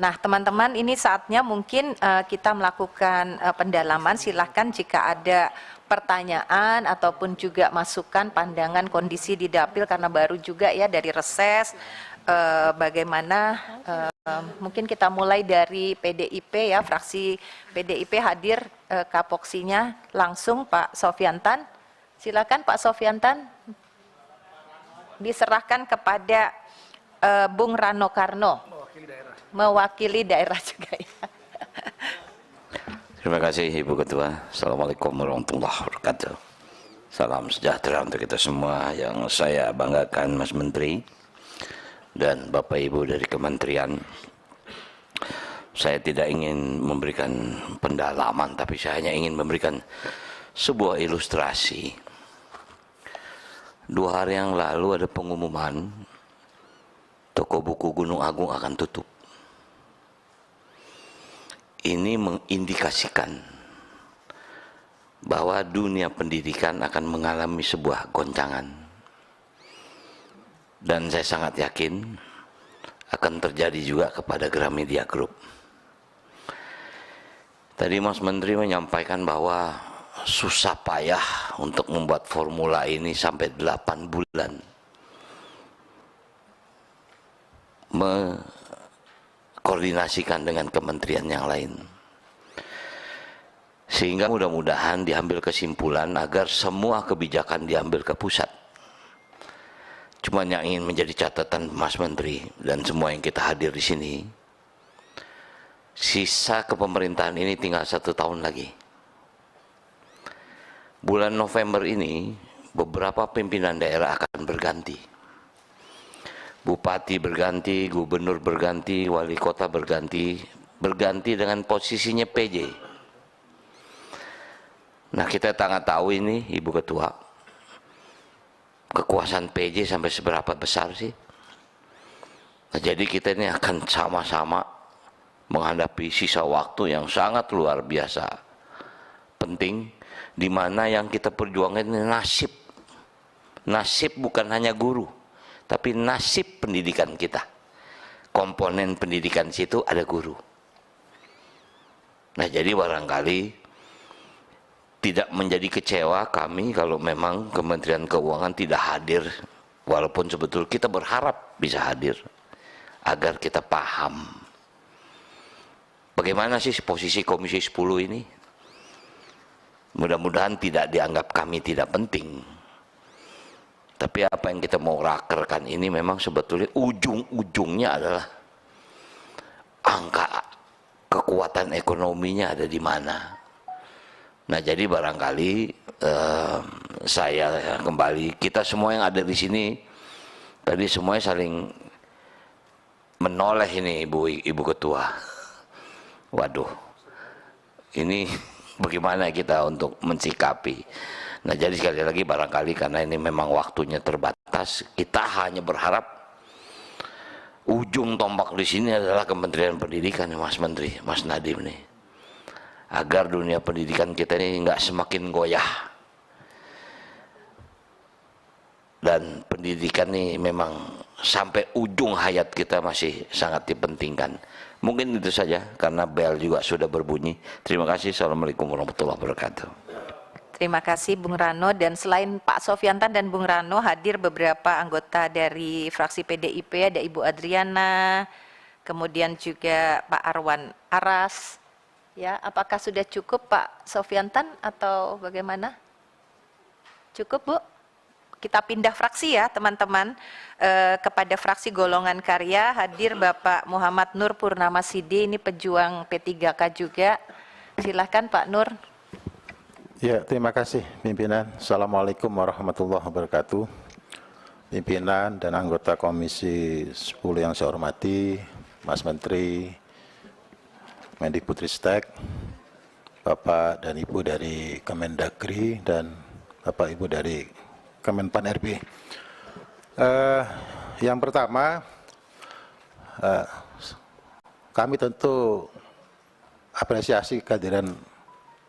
Nah, teman-teman, ini saatnya mungkin kita melakukan pendalaman. Silahkan jika ada pertanyaan ataupun juga masukan, pandangan, kondisi di dapil karena baru juga ya dari reses. Bagaimana mungkin kita mulai dari PDIP ya, fraksi PDIP hadir kapoksinya langsung Pak Sofyantan. Silakan Pak Sofyantan, diserahkan kepada Bung Rano Karno, mewakili daerah juga ya. Terima kasih Ibu Ketua. Assalamualaikum warahmatullahi wabarakatuh. Salam sejahtera untuk kita semua. Yang saya banggakan Mas Menteri dan Bapak Ibu dari Kementerian. Saya tidak ingin memberikan pendalaman, tapi saya hanya ingin memberikan sebuah ilustrasi. 2 hari yang lalu ada pengumuman toko buku Gunung Agung akan tutup. Ini mengindikasikan bahwa dunia pendidikan akan mengalami sebuah goncangan. Dan saya sangat yakin akan terjadi juga kepada Gramedia Group. Tadi Mas Menteri menyampaikan bahwa susah payah untuk membuat formula ini sampai 8 bulan. Koordinasikan dengan kementerian yang lain, sehingga mudah-mudahan diambil kesimpulan agar semua kebijakan diambil ke pusat. Cuma yang ingin menjadi catatan Mas Menteri dan semua yang kita hadir di sini, sisa kepemerintahan ini tinggal 1 tahun lagi. Bulan November ini beberapa pimpinan daerah akan berganti. Bupati berganti, gubernur berganti, wali kota berganti dengan posisinya PJ. Nah, kita sangat tahu ini Ibu Ketua, kekuasaan PJ sampai seberapa besar sih? Nah, jadi kita ini akan sama-sama menghadapi sisa waktu yang sangat luar biasa penting, di mana yang kita perjuangkan ini nasib. Nasib bukan hanya guru, tapi nasib pendidikan kita. Komponen pendidikan situ ada guru. Nah, jadi barangkali tidak menjadi kecewa kami kalau memang Kementerian Keuangan tidak hadir, walaupun sebetulnya kita berharap bisa hadir agar kita paham bagaimana sih posisi Komisi 10 ini. Mudah-mudahan tidak dianggap kami tidak penting. Tapi apa yang kita mau rakerkan ini memang sebetulnya ujung-ujungnya adalah angka kekuatan ekonominya ada di mana. Nah, jadi barangkali saya kembali, kita semua yang ada di sini tadi semuanya saling menoleh ini Ibu Ketua. Waduh, ini bagaimana kita untuk mensikapi? Nah, jadi sekali lagi barangkali karena ini memang waktunya terbatas, kita hanya berharap ujung tombak di sini adalah Kementerian Pendidikan, Mas Menteri, Mas Nadiem nih, agar dunia pendidikan kita ini nggak semakin goyah. Dan pendidikan ini memang sampai ujung hayat kita masih sangat dipentingkan. Mungkin itu saja karena bel juga sudah berbunyi. Terima kasih. Assalamualaikum warahmatullahi wabarakatuh. Terima kasih Bung Rano, dan selain Pak Sofyantan dan Bung Rano hadir beberapa anggota dari fraksi PDIP, ada Ibu Adriana, kemudian juga Pak Arwan Aras. Ya, apakah sudah cukup Pak Sofyantan atau bagaimana? Cukup Bu? Kita pindah fraksi ya teman-teman, kepada fraksi Golongan Karya hadir Bapak Muhammad Nur Purnama Sidi, ini pejuang P3K juga. Silahkan Pak Nur. Ya, terima kasih pimpinan. Assalamualaikum warahmatullahi wabarakatuh. Pimpinan dan anggota Komisi 10 yang saya hormati, Mas Menteri, Mendikbudristek, Bapak dan Ibu dari Kemendagri, dan Bapak Ibu dari Kemenpan RB. Yang pertama, kami tentu apresiasi kehadiran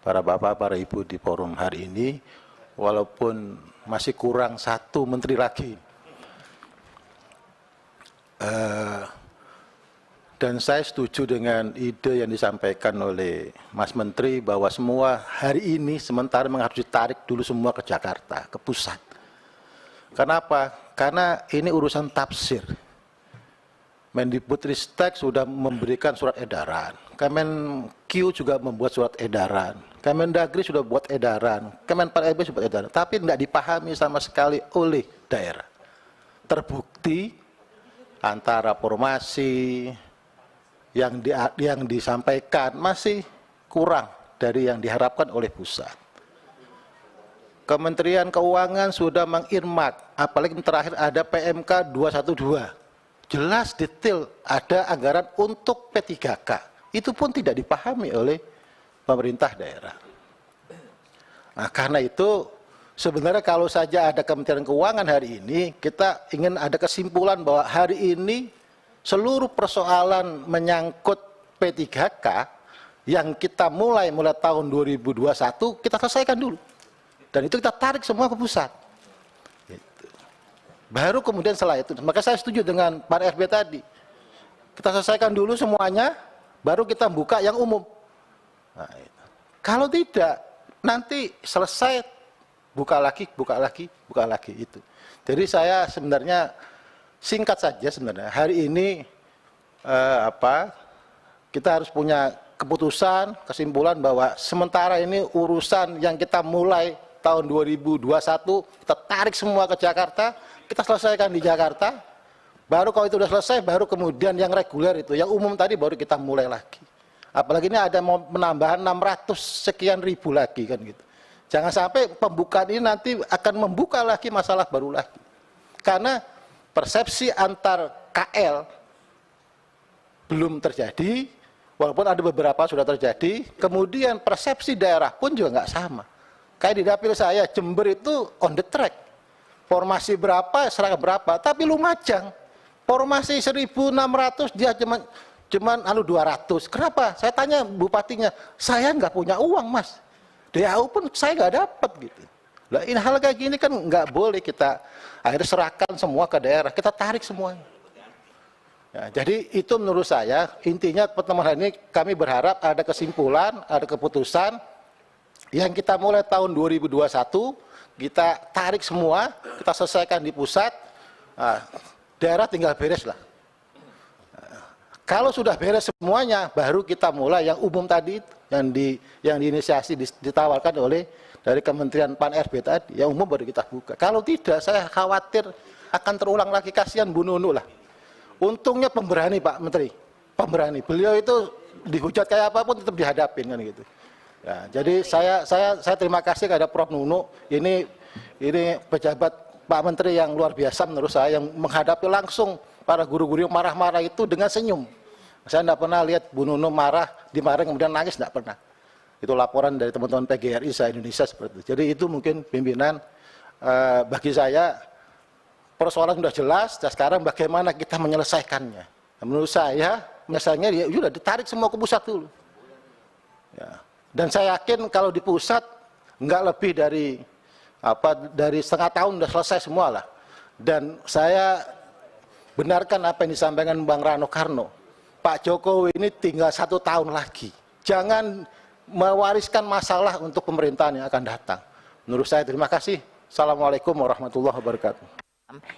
para bapak, para ibu di forum hari ini, walaupun masih kurang 1 menteri lagi. Dan saya setuju dengan ide yang disampaikan oleh Mas Menteri bahwa semua hari ini sementara harus ditarik dulu semua ke Jakarta, ke pusat. Kenapa? Karena ini urusan tafsir. Mendikbudristek sudah memberikan surat edaran, Kemenq juga membuat surat edaran, Kemendagri sudah buat edaran, Kemenpan-RB sudah buat edaran, tapi tidak dipahami sama sekali oleh daerah. Terbukti antara formasi yang disampaikan masih kurang dari yang diharapkan oleh pusat. Kementerian Keuangan sudah mengirmak, apalagi terakhir ada PMK 212. Jelas detail ada anggaran untuk P3K. Itu pun tidak dipahami oleh pemerintah daerah. Nah, karena itu sebenarnya kalau saja ada Kementerian Keuangan hari ini, kita ingin ada kesimpulan bahwa hari ini seluruh persoalan menyangkut P3K yang kita mulai tahun 2021 kita selesaikan dulu. Dan itu kita tarik semua ke pusat. Gitu. Baru kemudian setelah itu, maka saya setuju dengan Pak RB tadi. Kita selesaikan dulu semuanya, baru kita buka yang umum. Nah, itu. Kalau tidak, nanti selesai buka lagi itu. Jadi saya sebenarnya singkat saja sebenarnya. Hari ini kita harus punya keputusan, kesimpulan bahwa sementara ini urusan yang kita mulai tahun 2021 kita tarik semua ke Jakarta, kita selesaikan di Jakarta. Baru kalau itu sudah selesai, baru kemudian yang reguler itu, yang umum tadi baru kita mulai lagi. Apalagi ini ada mau penambahan 600 sekian ribu lagi kan gitu. Jangan sampai pembukaan ini nanti akan membuka lagi masalah baru lagi. Karena persepsi antar KL belum terjadi, walaupun ada beberapa sudah terjadi, kemudian persepsi daerah pun juga nggak sama. Kayak di dapil saya, Jember itu on the track. Formasi berapa, seragam berapa, tapi Lumajang. Formasi 1.600, dia cuman 200. Kenapa? Saya tanya bupatinya, saya nggak punya uang mas. DAU pun saya nggak dapat gitu. Lah ini hal kayak gini kan nggak boleh kita akhirnya serahkan semua ke daerah, kita tarik semuanya. Ya, jadi itu menurut saya intinya pertemuan hari ini kami berharap ada kesimpulan, ada keputusan yang kita mulai tahun 2021 kita tarik semua, kita selesaikan di pusat, daerah tinggal beres lah. Kalau sudah beres semuanya, baru kita mulai yang umum tadi yang diinisiasi ditawarkan oleh dari Kementerian Pan-RB tadi, yang umum baru kita buka. Kalau tidak, saya khawatir akan terulang lagi, kasihan Bu Nunu lah. Untungnya pemberani Pak Menteri, pemberani. Beliau itu dihujat kayak apapun tetap dihadapin kan gitu. Ya, jadi saya terima kasih kepada Prof Nunu. Ini pejabat Pak Menteri yang luar biasa menurut saya, yang menghadapi langsung para guru-guru yang marah-marah itu dengan senyum. Saya tidak pernah lihat Bu Nunu marah, dimarahin kemudian nangis, tidak pernah. Itu laporan dari teman-teman PGRI se-Indonesia seperti itu. Jadi itu mungkin pimpinan bagi saya persoalan sudah jelas, dan sekarang bagaimana kita menyelesaikannya. Nah, menurut saya, misalnya ya sudah ditarik semua ke pusat dulu. Ya. Dan saya yakin kalau di pusat enggak lebih dari setengah tahun sudah selesai semua lah. Dan saya benarkan apa yang disampaikan Bang Rano Karno. Pak Jokowi ini tinggal 1 tahun lagi. Jangan mewariskan masalah untuk pemerintahan yang akan datang. Menurut saya terima kasih. Assalamualaikum warahmatullahi wabarakatuh.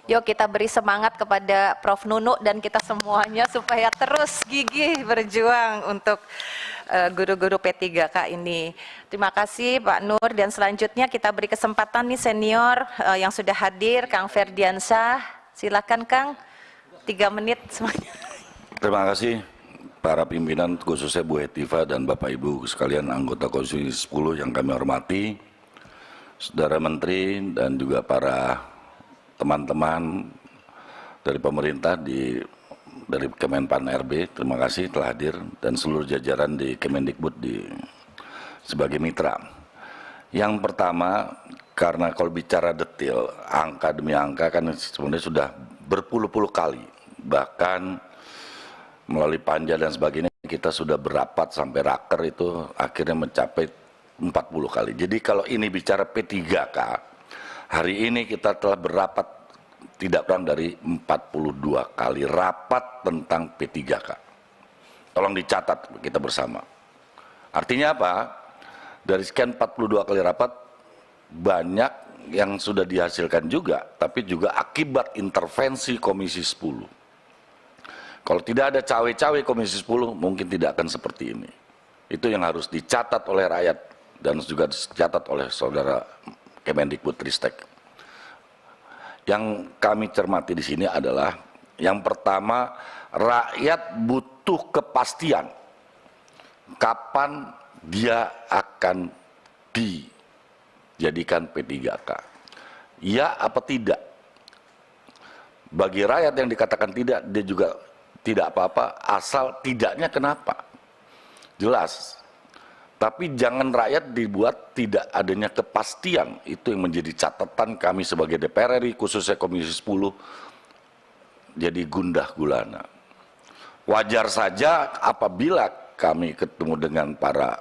Yuk kita beri semangat kepada Prof Nunu dan kita semuanya supaya terus gigih berjuang untuk guru-guru P3K ini. Terima kasih Pak Nur, dan selanjutnya kita beri kesempatan nih senior yang sudah hadir, Kang Ferdiansyah. Silakan Kang, 3 menit semuanya. Terima kasih para pimpinan, khususnya Bu Hetiva dan Bapak Ibu sekalian anggota Komisi 10 yang kami hormati, Saudara Menteri dan juga para teman-teman dari pemerintah dari Kemenpan RB, terima kasih telah hadir, dan seluruh jajaran di Kemendikbud sebagai mitra. Yang pertama, karena kalau bicara detail, angka demi angka kan sebenarnya sudah berpuluh-puluh kali, bahkan melalui panja dan sebagainya kita sudah berapat sampai raker itu akhirnya mencapai 40 kali. Jadi kalau ini bicara P3K, hari ini kita telah berapat tidak kurang dari 42 kali rapat tentang P3K. Tolong dicatat kita bersama. Artinya apa? Dari sekian 42 kali rapat, banyak yang sudah dihasilkan juga, tapi juga akibat intervensi Komisi 10. Kalau tidak ada cawe-cawe Komisi 10, mungkin tidak akan seperti ini. Itu yang harus dicatat oleh rakyat dan juga dicatat oleh saudara Kemendikbudristek. Yang kami cermati di sini adalah yang pertama, rakyat butuh kepastian kapan dia akan dijadikan P3K. Ya apa tidak? Bagi rakyat yang dikatakan tidak, dia juga tidak apa-apa, asal tidaknya kenapa? Jelas. Tapi jangan rakyat dibuat tidak adanya kepastian. Itu yang menjadi catatan kami sebagai DPR RI, khususnya Komisi 10, jadi gundah gulana. Wajar saja apabila kami ketemu dengan para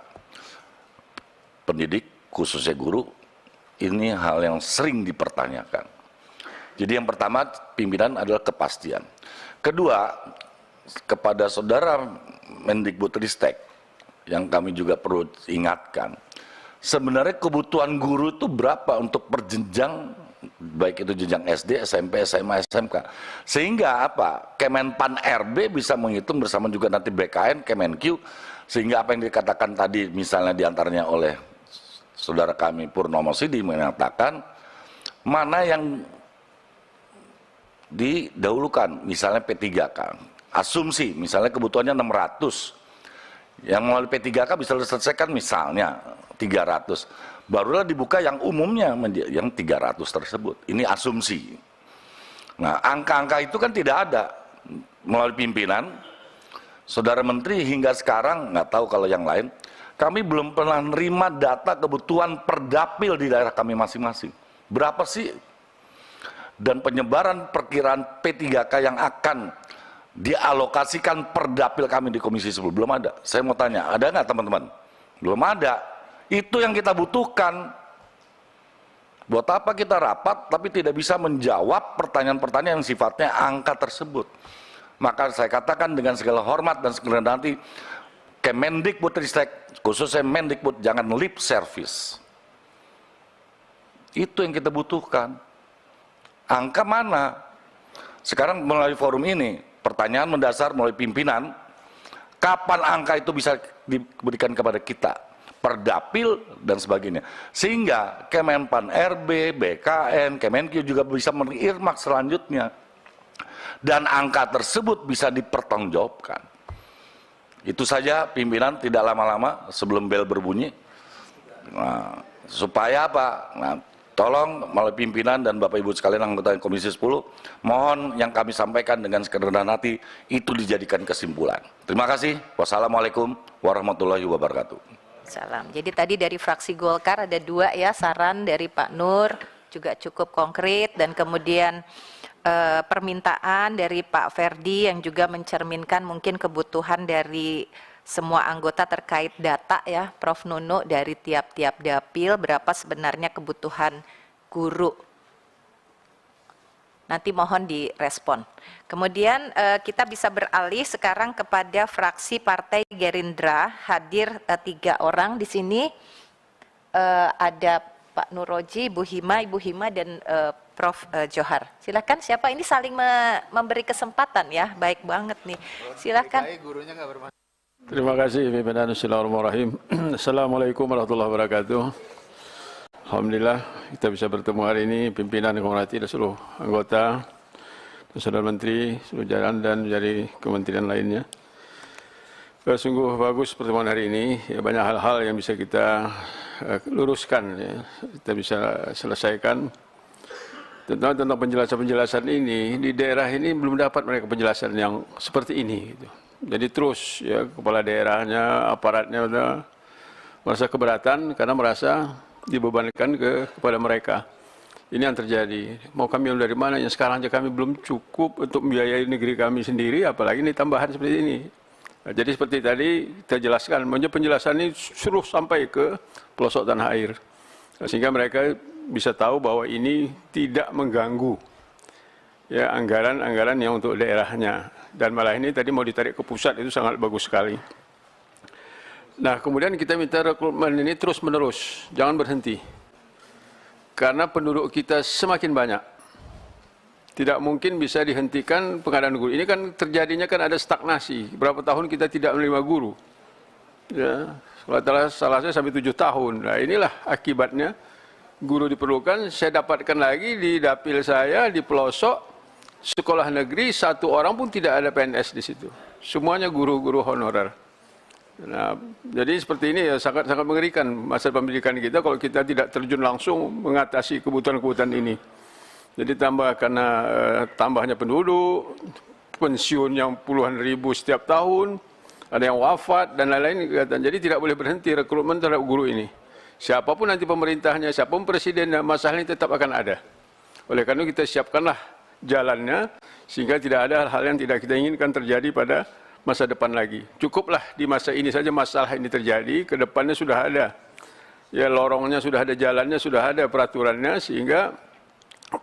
pendidik, khususnya guru, ini hal yang sering dipertanyakan. Jadi yang pertama, pimpinan adalah kepastian. Kedua, kepada saudara Mendikbudristek, yang kami juga perlu ingatkan, sebenarnya kebutuhan guru itu berapa untuk perjenjang, baik itu jenjang SD, SMP, SMA, SMK. Sehingga apa? Kemenpan RB bisa menghitung bersama juga nanti BKN, Kemenq, sehingga apa yang dikatakan tadi misalnya diantaranya oleh saudara kami Purnomo Sidi mengatakan mana yang didahulukan, misalnya P3K. Asumsi, misalnya kebutuhannya 600. Yang melalui P3K bisa diselesaikan misalnya 300. Barulah dibuka yang umumnya yang 300 tersebut. Ini asumsi. Nah, angka-angka itu kan tidak ada melalui pimpinan. Saudara Menteri hingga sekarang, nggak tahu kalau yang lain, kami belum pernah nerima data kebutuhan per dapil di daerah kami masing-masing. Berapa sih? Dan penyebaran perkiraan P3K yang akan dialokasikan per dapil kami di Komisi 10 belum ada. Saya mau tanya, ada nggak teman-teman? Belum ada. Itu yang kita butuhkan. Buat apa kita rapat tapi tidak bisa menjawab pertanyaan-pertanyaan yang sifatnya angka tersebut? Maka saya katakan dengan segala hormat dan segala nanti, Kemendikbudristek, khususnya Mendikbud, jangan lip service. Itu yang kita butuhkan. Angka mana? Sekarang melalui forum ini, pertanyaan mendasar melalui pimpinan, kapan angka itu bisa diberikan kepada kita? Per dapil dan sebagainya. Sehingga Kemenpan RB, BKN, Kemenq juga bisa menirmak selanjutnya. Dan angka tersebut bisa dipertanggungjawabkan. Itu saja pimpinan, tidak lama-lama sebelum bel berbunyi. Nah, supaya apa? Nah, tolong melalui pimpinan dan Bapak Ibu sekalian anggota Komisi 10, mohon yang kami sampaikan dengan sekerendahan hati itu dijadikan kesimpulan. Terima kasih. Wassalamualaikum warahmatullahi wabarakatuh. Salam. Jadi tadi dari fraksi Golkar ada 2 ya saran dari Pak Nur, juga cukup konkret, dan kemudian permintaan dari Pak Ferdi yang juga mencerminkan mungkin kebutuhan dari semua anggota terkait data ya, Prof. Nunu, dari tiap-tiap dapil berapa sebenarnya kebutuhan guru. Nanti mohon direspon. Kemudian kita bisa beralih sekarang kepada fraksi Partai Gerindra, hadir 3 orang di sini. Ada Pak Nuroji, Ibu Hima dan Prof. Johar. Silakan, siapa ini saling memberi kesempatan ya, baik banget nih. Silakan. Terima kasih pimpinan. Bismillahirrahmanirrahim. Assalamualaikum warahmatullahi wabarakatuh. Alhamdulillah kita bisa bertemu hari ini, pimpinan yang menghormati dan seluruh anggota, saudara menteri, seluruh jajaran dan dari kementerian lainnya. Sungguh bagus pertemuan hari ini. Ya, banyak hal-hal yang bisa kita luruskan, ya, kita bisa selesaikan. Tentang penjelasan-penjelasan ini di daerah ini belum dapat mereka penjelasan yang seperti ini. Gitu. Jadi terus ya kepala daerahnya, aparatnya udah merasa keberatan karena merasa dibebankan kepada mereka. Ini yang terjadi. Mau kami dari mana? Yang sekarang aja kami belum cukup untuk membiayai negeri kami sendiri, apalagi ini tambahan seperti ini. Nah, jadi seperti tadi kita jelaskan, penjelasan ini suruh sampai ke pelosok tanah air, sehingga mereka bisa tahu bahwa ini tidak mengganggu ya anggaran-anggaran yang untuk daerahnya. Dan malah ini tadi mau ditarik ke pusat, itu sangat bagus sekali. Nah, kemudian kita minta rekrutmen ini terus menerus, jangan berhenti. Karena penduduk kita semakin banyak. Tidak mungkin bisa dihentikan pengadaan guru. Ini kan terjadinya kan ada stagnasi. Berapa tahun kita tidak menerima guru. Ya, salah saya sampai 7 tahun. Nah, inilah akibatnya. Guru diperlukan. Saya dapatkan lagi di dapil saya di pelosok sekolah negeri, 1 orang pun tidak ada PNS di situ. Semuanya guru-guru honorer. Nah, jadi seperti ini ya sangat mengerikan masa pendidikan kita kalau kita tidak terjun langsung mengatasi kebutuhan-kebutuhan ini. Jadi karena tambahnya penduduk, pensiun yang puluhan ribu setiap tahun, ada yang wafat dan lain-lain. Jadi tidak boleh berhenti rekrutmen terhadap guru ini. Siapapun nanti pemerintahnya, siapapun presidennya, masalah ini tetap akan ada. Oleh karena itu kita siapkanlah jalannya sehingga tidak ada hal-hal yang tidak kita inginkan terjadi pada masa depan lagi. Cukuplah di masa ini saja masalah ini terjadi, ke depannya sudah ada. Ya lorongnya sudah ada, jalannya sudah ada, peraturannya, sehingga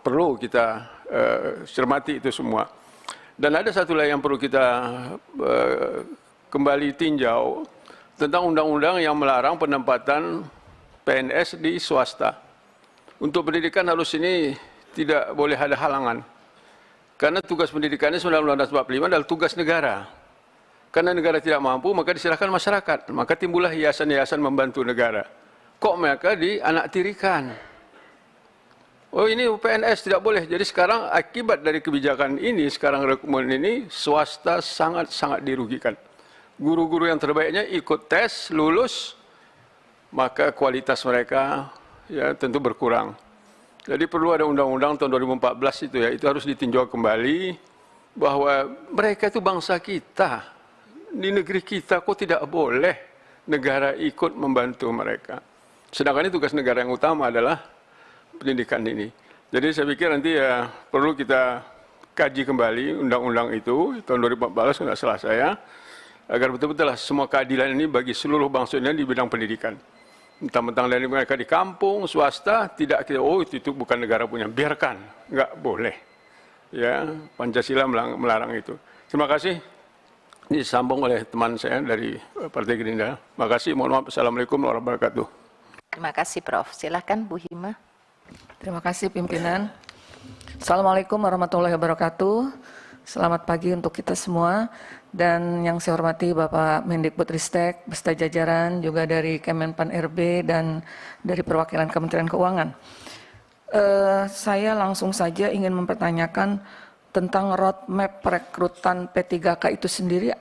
perlu kita cermati itu semua. Dan ada satu lagi yang perlu kita kembali tinjau tentang undang-undang yang melarang penempatan PNS di swasta. Untuk pendidikan harus ini tidak boleh ada halangan. Karena tugas pendidikannya 1945 adalah tugas negara. Karena negara tidak mampu, maka diserahkan masyarakat. Maka timbullah yayasan-yayasan membantu negara. Kok mereka dianaktirikan? Oh ini PNS tidak boleh. Jadi sekarang akibat dari kebijakan ini, sekarang rekrutmen ini, swasta sangat-sangat dirugikan. Guru-guru yang terbaiknya ikut tes, lulus, maka kualitas mereka ya tentu berkurang. Jadi perlu ada undang-undang tahun 2014 itu ya, itu harus ditinjau kembali bahwa mereka itu bangsa kita. Di negeri kita kok tidak boleh negara ikut membantu mereka. Sedangkan ini tugas negara yang utama adalah pendidikan ini. Jadi saya pikir nanti ya perlu kita kaji kembali undang-undang itu tahun 2014 nggak salah saya, agar betul-betul semua keadilan ini bagi seluruh bangsa ini di bidang pendidikan. Mentang-mentang dari mereka di kampung swasta tidak kita itu bukan negara punya, biarkan, nggak boleh. Ya Pancasila melarang itu. Terima kasih. Disambung oleh teman saya dari Partai Gerindra. Terima kasih. Mohon maaf. Assalamualaikum warahmatullahi wabarakatuh. Terima kasih Prof. Silakan Bu Hima. Terima kasih pimpinan. Assalamualaikum warahmatullahi wabarakatuh. Selamat pagi untuk kita semua. Dan yang saya hormati Bapak Mendikbudristek, beserta jajaran juga dari Kemenpan RB dan dari perwakilan Kementerian Keuangan. Saya langsung saja ingin mempertanyakan tentang roadmap perekrutan P3K itu sendiri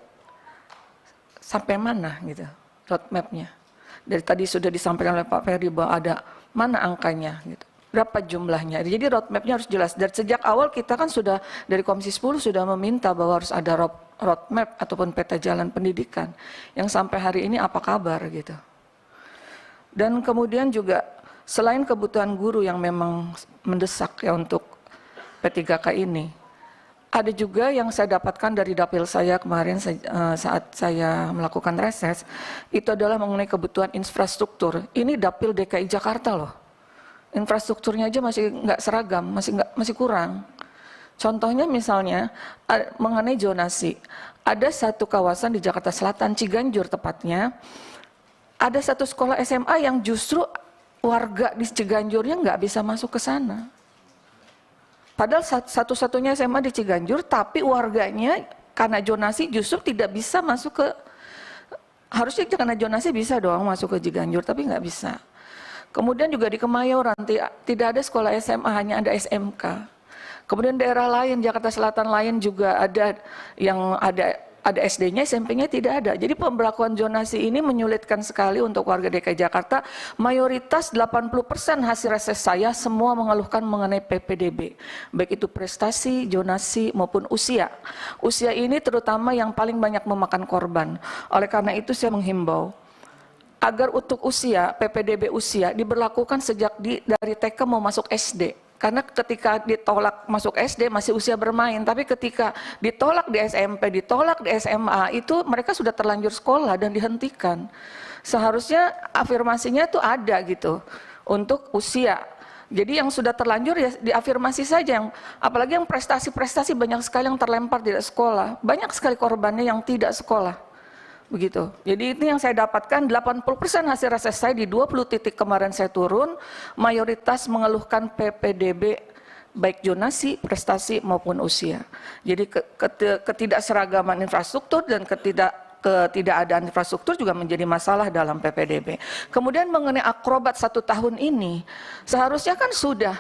sampai mana gitu roadmapnya. Dari tadi sudah disampaikan oleh Pak Ferry bahwa ada mana angkanya gitu. Berapa jumlahnya. Jadi roadmapnya harus jelas. Dari sejak awal kita kan sudah dari Komisi 10 sudah meminta bahwa harus ada roadmap ataupun peta jalan pendidikan. Yang sampai hari ini apa kabar gitu. Dan kemudian juga selain kebutuhan guru yang memang mendesak ya untuk P3K ini, ada juga yang saya dapatkan dari dapil saya kemarin saat saya melakukan reses, itu adalah mengenai kebutuhan infrastruktur. Ini dapil DKI Jakarta loh. Infrastrukturnya aja masih nggak seragam, masih kurang. Contohnya misalnya mengenai zonasi. Ada satu kawasan di Jakarta Selatan, Ciganjur tepatnya, ada satu sekolah SMA yang justru warga di Ciganjurnya nggak bisa masuk ke sana. Padahal satu-satunya SMA di Ciganjur, tapi warganya karena zonasi justru tidak bisa masuk ke, harusnya karena zonasi bisa dong masuk ke Ciganjur, tapi nggak bisa. Kemudian juga di Kemayoran tidak ada sekolah SMA, hanya ada SMK. Kemudian daerah lain, Jakarta Selatan lain juga ada yang ada SD-nya, SMP-nya tidak ada. Jadi pemberlakuan zonasi ini menyulitkan sekali untuk warga DKI Jakarta. Mayoritas 80% hasil reses saya semua mengeluhkan mengenai PPDB. Baik itu prestasi, zonasi maupun usia. Usia ini terutama yang paling banyak memakan korban. Oleh karena itu saya menghimbau agar untuk usia, PPDB usia diberlakukan sejak dari TK mau masuk SD. Karena ketika ditolak masuk SD masih usia bermain, tapi ketika ditolak di SMP, ditolak di SMA, itu mereka sudah terlanjur sekolah dan dihentikan. Seharusnya afirmasinya itu ada gitu untuk usia. Jadi yang sudah terlanjur ya diafirmasi saja, yang apalagi yang prestasi-prestasi banyak sekali yang terlempar tidak sekolah, banyak sekali korbannya yang tidak sekolah. Begitu. Jadi itu yang saya dapatkan 80% hasil reses saya di 20 titik kemarin saya turun, mayoritas mengeluhkan PPDB baik zonasi, prestasi maupun usia. Jadi ketidakseragaman infrastruktur dan ketidakadaan infrastruktur juga menjadi masalah dalam PPDB. Kemudian mengenai akrobat 1 tahun ini, seharusnya kan sudah,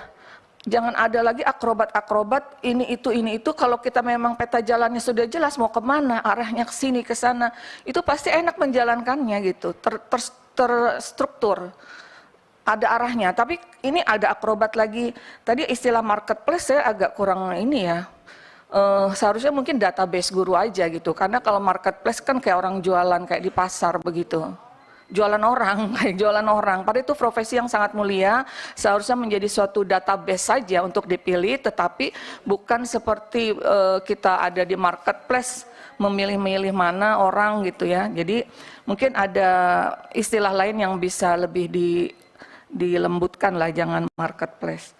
jangan ada lagi akrobat-akrobat ini itu. Kalau kita memang peta jalannya sudah jelas mau kemana, arahnya ke sini ke sana, itu pasti enak menjalankannya gitu, terstruktur. Ada arahnya, tapi ini ada akrobat lagi. Tadi istilah marketplace saya agak kurang ini ya. Seharusnya mungkin database guru aja gitu, karena kalau marketplace kan kayak orang jualan kayak di pasar begitu, jualan orang kayak jualan orang. Padahal itu profesi yang sangat mulia, seharusnya menjadi suatu database saja untuk dipilih, tetapi bukan seperti kita ada di marketplace memilih-milih mana orang gitu ya. Jadi mungkin ada istilah lain yang bisa lebih dilembutkan lah, jangan marketplace.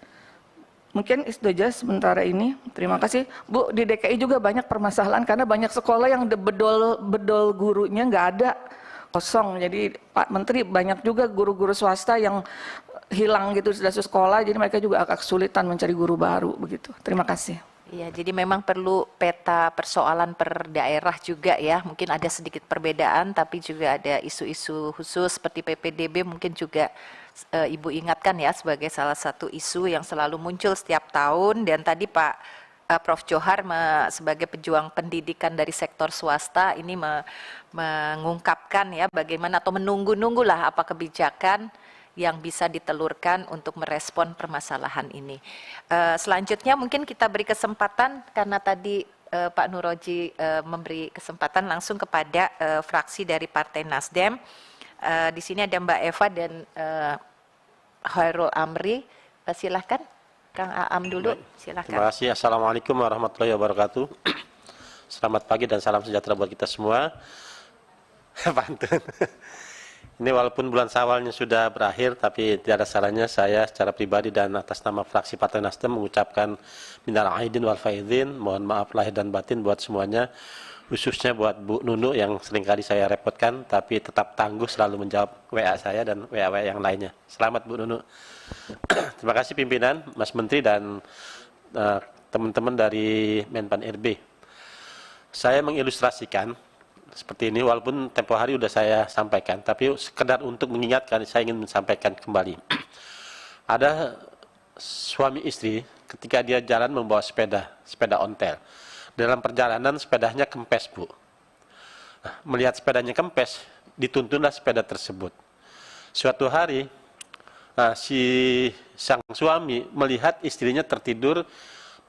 Mungkin itu aja sementara ini. Terima kasih. Bu, di DKI juga banyak permasalahan karena banyak sekolah yang bedol gurunya nggak ada, kosong. Jadi Pak Menteri, banyak juga guru-guru swasta yang hilang gitu sudah sekolah, jadi mereka juga agak kesulitan mencari guru baru begitu. Terima kasih. Iya, jadi memang perlu peta persoalan per daerah juga ya. Mungkin ada sedikit perbedaan, tapi juga ada isu-isu khusus seperti PPDB mungkin juga Ibu ingatkan ya sebagai salah satu isu yang selalu muncul setiap tahun. Dan tadi Pak Prof. Johar sebagai pejuang pendidikan dari sektor swasta ini mengungkapkan ya bagaimana atau menunggu-nunggulah apa kebijakan yang bisa ditelurkan untuk merespon permasalahan ini. Selanjutnya mungkin kita beri kesempatan karena tadi Pak Nuroji memberi kesempatan langsung kepada fraksi dari Partai Nasdem. Di sini ada Mbak Eva dan Khairul Amri. Silahkan, Kang Aam dulu. Silahkan. Terima kasih. Assalamualaikum warahmatullahi wabarakatuh. Selamat pagi dan salam sejahtera buat kita semua. Pantun. Ini walaupun bulan Syawalnya sudah berakhir, tapi tidak ada salahnya saya secara pribadi dan atas nama fraksi Partai Nasdem mengucapkan minal aidin wal faizin, mohon maaf lahir dan batin buat semuanya, khususnya buat Bu Nunu yang seringkali saya repotkan, tapi tetap tangguh selalu menjawab WA saya dan WA yang lainnya. Selamat Bu Nunu. Terima kasih pimpinan, Mas Menteri dan teman-teman dari Menpan RB. Saya mengilustrasikan seperti ini, walaupun tempo hari sudah saya sampaikan, tapi sekedar untuk mengingatkan, saya ingin menyampaikan kembali. Ada suami istri ketika dia jalan membawa sepeda ontel. Dalam perjalanan sepedanya kempes, Bu. Nah, melihat sepedanya kempes, dituntunlah sepeda tersebut. Suatu hari, si sang suami melihat istrinya tertidur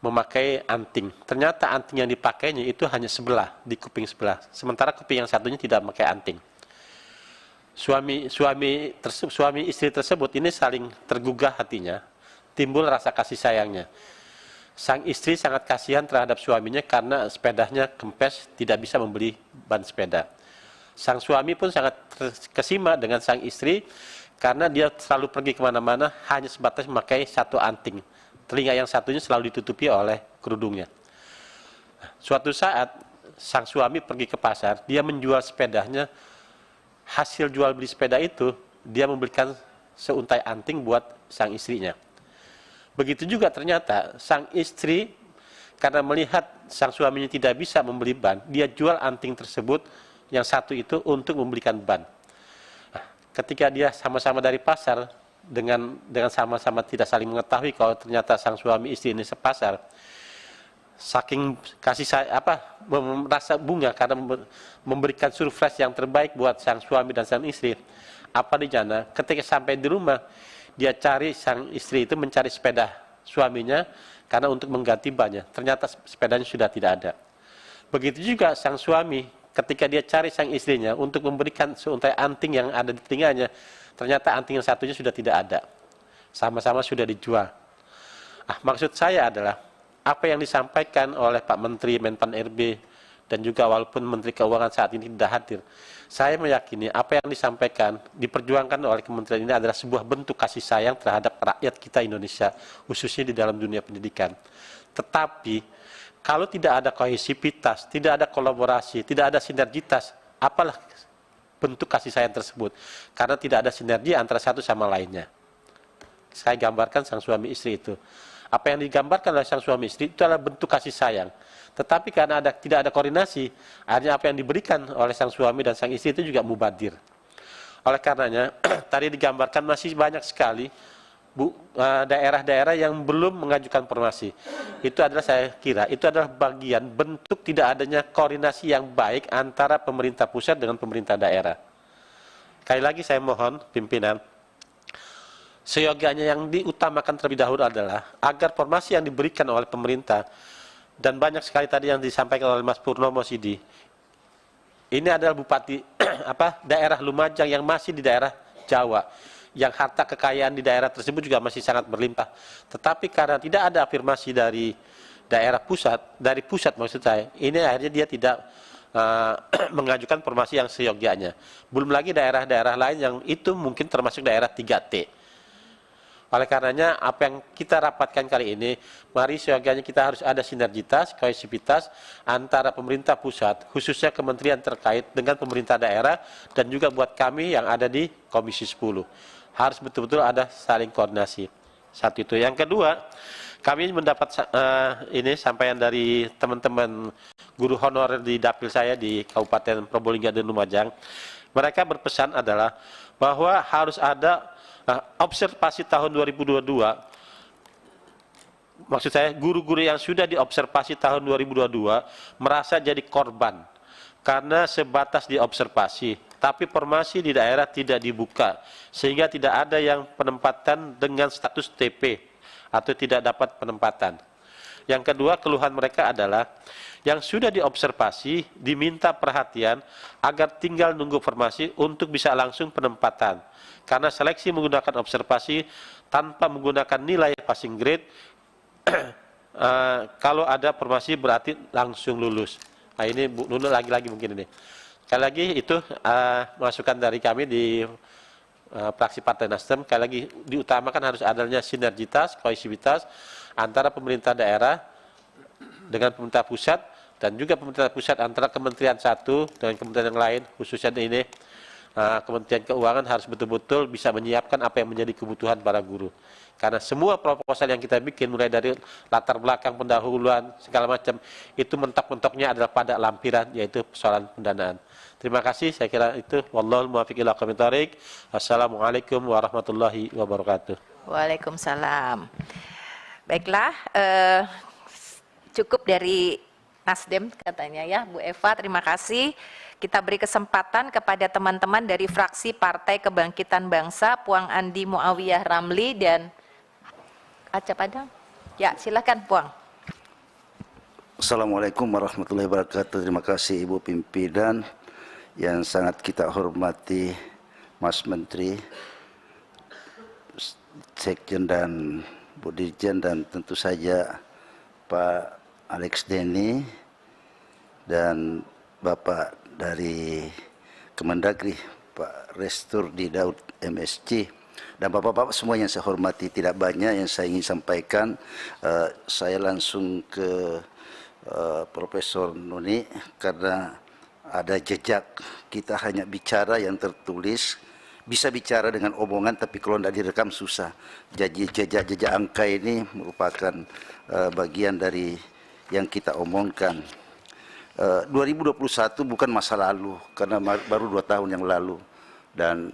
memakai anting. Ternyata anting yang dipakainya itu hanya sebelah, di kuping sebelah. Sementara kuping yang satunya tidak memakai anting. Suami istri tersebut ini saling tergugah hatinya, timbul rasa kasih sayangnya. Sang istri sangat kasihan terhadap suaminya karena sepedanya kempes, tidak bisa membeli ban sepeda. Sang suami pun sangat kesima dengan sang istri karena dia selalu pergi kemana-mana hanya sebatas memakai satu anting. Telinga yang satunya selalu ditutupi oleh kerudungnya. Suatu saat, sang suami pergi ke pasar, dia menjual sepedanya, hasil jual beli sepeda itu, dia memberikan seuntai anting buat sang istrinya. Begitu juga ternyata, sang istri, karena melihat sang suaminya tidak bisa membeli ban, dia jual anting tersebut, yang satu itu untuk membelikan ban. Ketika dia sama-sama dari pasar, dengan sama-sama tidak saling mengetahui kalau ternyata sang suami istri ini sepasar, saking kasih merasa bunga karena memberikan surprise yang terbaik buat sang suami dan sang istri. Apa di sana? Ketika sampai di rumah, dia cari, sang istri itu mencari sepeda suaminya karena untuk mengganti bannya. Ternyata sepedanya sudah tidak ada. Begitu juga sang suami, ketika dia cari sang istrinya untuk memberikan seuntai anting yang ada di telinganya, ternyata anting yang satunya sudah tidak ada. Sama-sama sudah dijual. Maksud saya adalah, apa yang disampaikan oleh Pak Menteri Menpan RB dan juga walaupun Menteri Keuangan saat ini tidak hadir, saya meyakini apa yang disampaikan, diperjuangkan oleh kementerian ini adalah sebuah bentuk kasih sayang terhadap rakyat kita Indonesia, khususnya di dalam dunia pendidikan. Tetapi, kalau tidak ada kohesivitas, tidak ada kolaborasi, tidak ada sinergitas, apalah bentuk kasih sayang tersebut? Karena tidak ada sinergi antara satu sama lainnya. Saya gambarkan sang suami istri itu. Apa yang digambarkan oleh sang suami istri itu adalah bentuk kasih sayang. Tetapi karena tidak ada koordinasi, akhirnya apa yang diberikan oleh sang suami dan sang istri itu juga mubadir. Oleh karenanya, tadi digambarkan masih banyak sekali daerah-daerah yang belum mengajukan formasi. Itu adalah, saya kira, itu adalah bagian bentuk tidak adanya koordinasi yang baik antara pemerintah pusat dengan pemerintah daerah. Sekali lagi saya mohon pimpinan, seyogianya yang diutamakan terlebih dahulu adalah agar formasi yang diberikan oleh pemerintah, dan banyak sekali tadi yang disampaikan oleh Mas Purnomo Sidi, ini adalah bupati daerah Lumajang yang masih di daerah Jawa, yang harta kekayaan di daerah tersebut juga masih sangat berlimpah. Tetapi karena tidak ada afirmasi dari daerah pusat, dari pusat maksud saya, ini akhirnya dia tidak mengajukan formasi yang seyogianya. Belum lagi daerah-daerah lain yang itu mungkin termasuk daerah 3T. Oleh karenanya, apa yang kita rapatkan kali ini, mari seyogianya kita harus ada sinergitas, kohesivitas antara pemerintah pusat, khususnya kementerian terkait dengan pemerintah daerah, dan juga buat kami yang ada di Komisi 10. Harus betul-betul ada saling koordinasi. Satu itu. Yang kedua, kami mendapat ini sampaian dari teman-teman guru honorer di dapil saya di Kabupaten Probolinggo dan Lumajang. Mereka berpesan adalah bahwa harus ada observasi tahun 2022, maksud saya guru-guru yang sudah diobservasi tahun 2022 merasa jadi korban karena sebatas diobservasi, tapi formasi di daerah tidak dibuka, sehingga tidak ada yang penempatan dengan status TP atau tidak dapat penempatan. Yang kedua, keluhan mereka adalah yang sudah diobservasi diminta perhatian agar tinggal nunggu formasi untuk bisa langsung penempatan. Karena seleksi menggunakan observasi tanpa menggunakan nilai passing grade, kalau ada formasi berarti langsung lulus. Nah ini Bu Nunu lagi-lagi mungkin ini. Sekali lagi itu masukan dari kami di fraksi Partai Nasdem. Sekali lagi diutamakan harus adanya sinergitas, kohesivitas antara pemerintah daerah dengan pemerintah pusat, dan juga pemerintah pusat antara kementerian satu dengan kementerian yang lain, khususnya ini Kementerian Keuangan harus betul-betul bisa menyiapkan apa yang menjadi kebutuhan para guru. Karena semua proposal yang kita bikin, mulai dari latar belakang pendahuluan, segala macam, itu mentok-mentoknya adalah pada lampiran, yaitu persoalan pendanaan. Terima kasih, saya kira itu. Wallahul muwaffiq ila aqwamit thoriq. Wassalamualaikum warahmatullahi wabarakatuh. Waalaikumsalam. Baiklah, cukup dari Nasdem katanya ya, Bu Eva, terima kasih. Kita beri kesempatan kepada teman-teman dari fraksi Partai Kebangkitan Bangsa, Puang Andi Muawiyah Ramli dan Acap Padang. Ya, silakan Puang. Assalamualaikum warahmatullahi wabarakatuh. Terima kasih Ibu Pimpinan yang sangat kita hormati, Mas Menteri, Sekjen dan Bu Dirjen, dan tentu saja Pak Alex Denny dan Bapak dari Kemendagri, Pak Resturdi Daud MSc, dan bapak-bapak semua yang saya hormati. Tidak banyak yang saya ingin sampaikan. Saya langsung ke Profesor Nuni karena ada jejak. Kita hanya bicara yang tertulis, bisa bicara dengan omongan, tapi kalau tidak direkam susah. Jejak angka ini merupakan bagian dari yang kita omongkan. 2021 bukan masa lalu, karena baru 2 tahun yang lalu, dan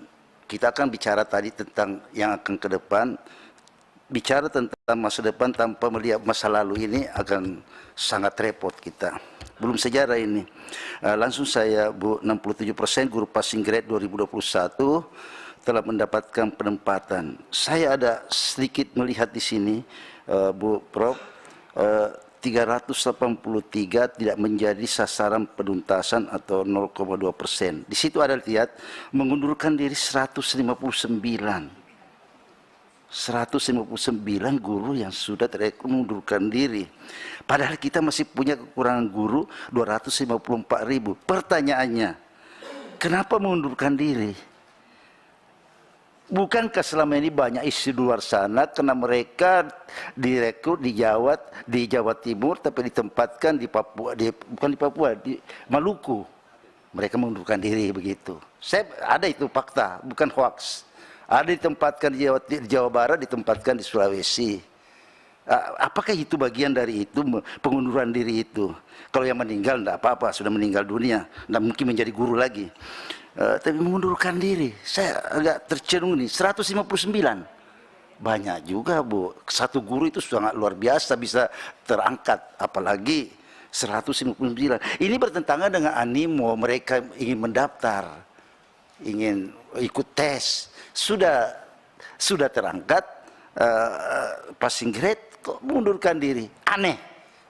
kita akan bicara tadi tentang yang akan ke depan. Bicara tentang masa depan tanpa melihat masa lalu ini akan sangat repot kita. Belum sejarah ini. Langsung saya, Bu, 67% guru passing grade 2021 telah mendapatkan penempatan. Saya ada sedikit melihat di sini, Bu Prof, 383 tidak menjadi sasaran penuntasan atau 0,2%. Di situ ada lihat mengundurkan diri 159. 159 guru yang sudah mengundurkan diri. Padahal kita masih punya kekurangan guru 254.000. Pertanyaannya, kenapa mengundurkan diri? Bukankah selama ini banyak isu di luar sana karena mereka direkrut di Jawa Timur tapi ditempatkan di Papua, bukan di Papua, di Maluku. Mereka mengundurkan diri begitu. Ada itu fakta, bukan hoax. Ada ditempatkan di Jawa Barat, ditempatkan di Sulawesi. Apakah itu bagian dari itu, pengunduran diri itu? Kalau yang meninggal tidak apa-apa, sudah meninggal dunia, tidak mungkin menjadi guru lagi. Tapi mengundurkan diri, saya agak tercenung nih, 159. Banyak juga Bu, satu guru itu sangat luar biasa bisa terangkat, apalagi 159. Ini bertentangan dengan animo mereka ingin mendaftar, ingin ikut tes. Sudah terangkat, passing grade, kok mengundurkan diri, aneh.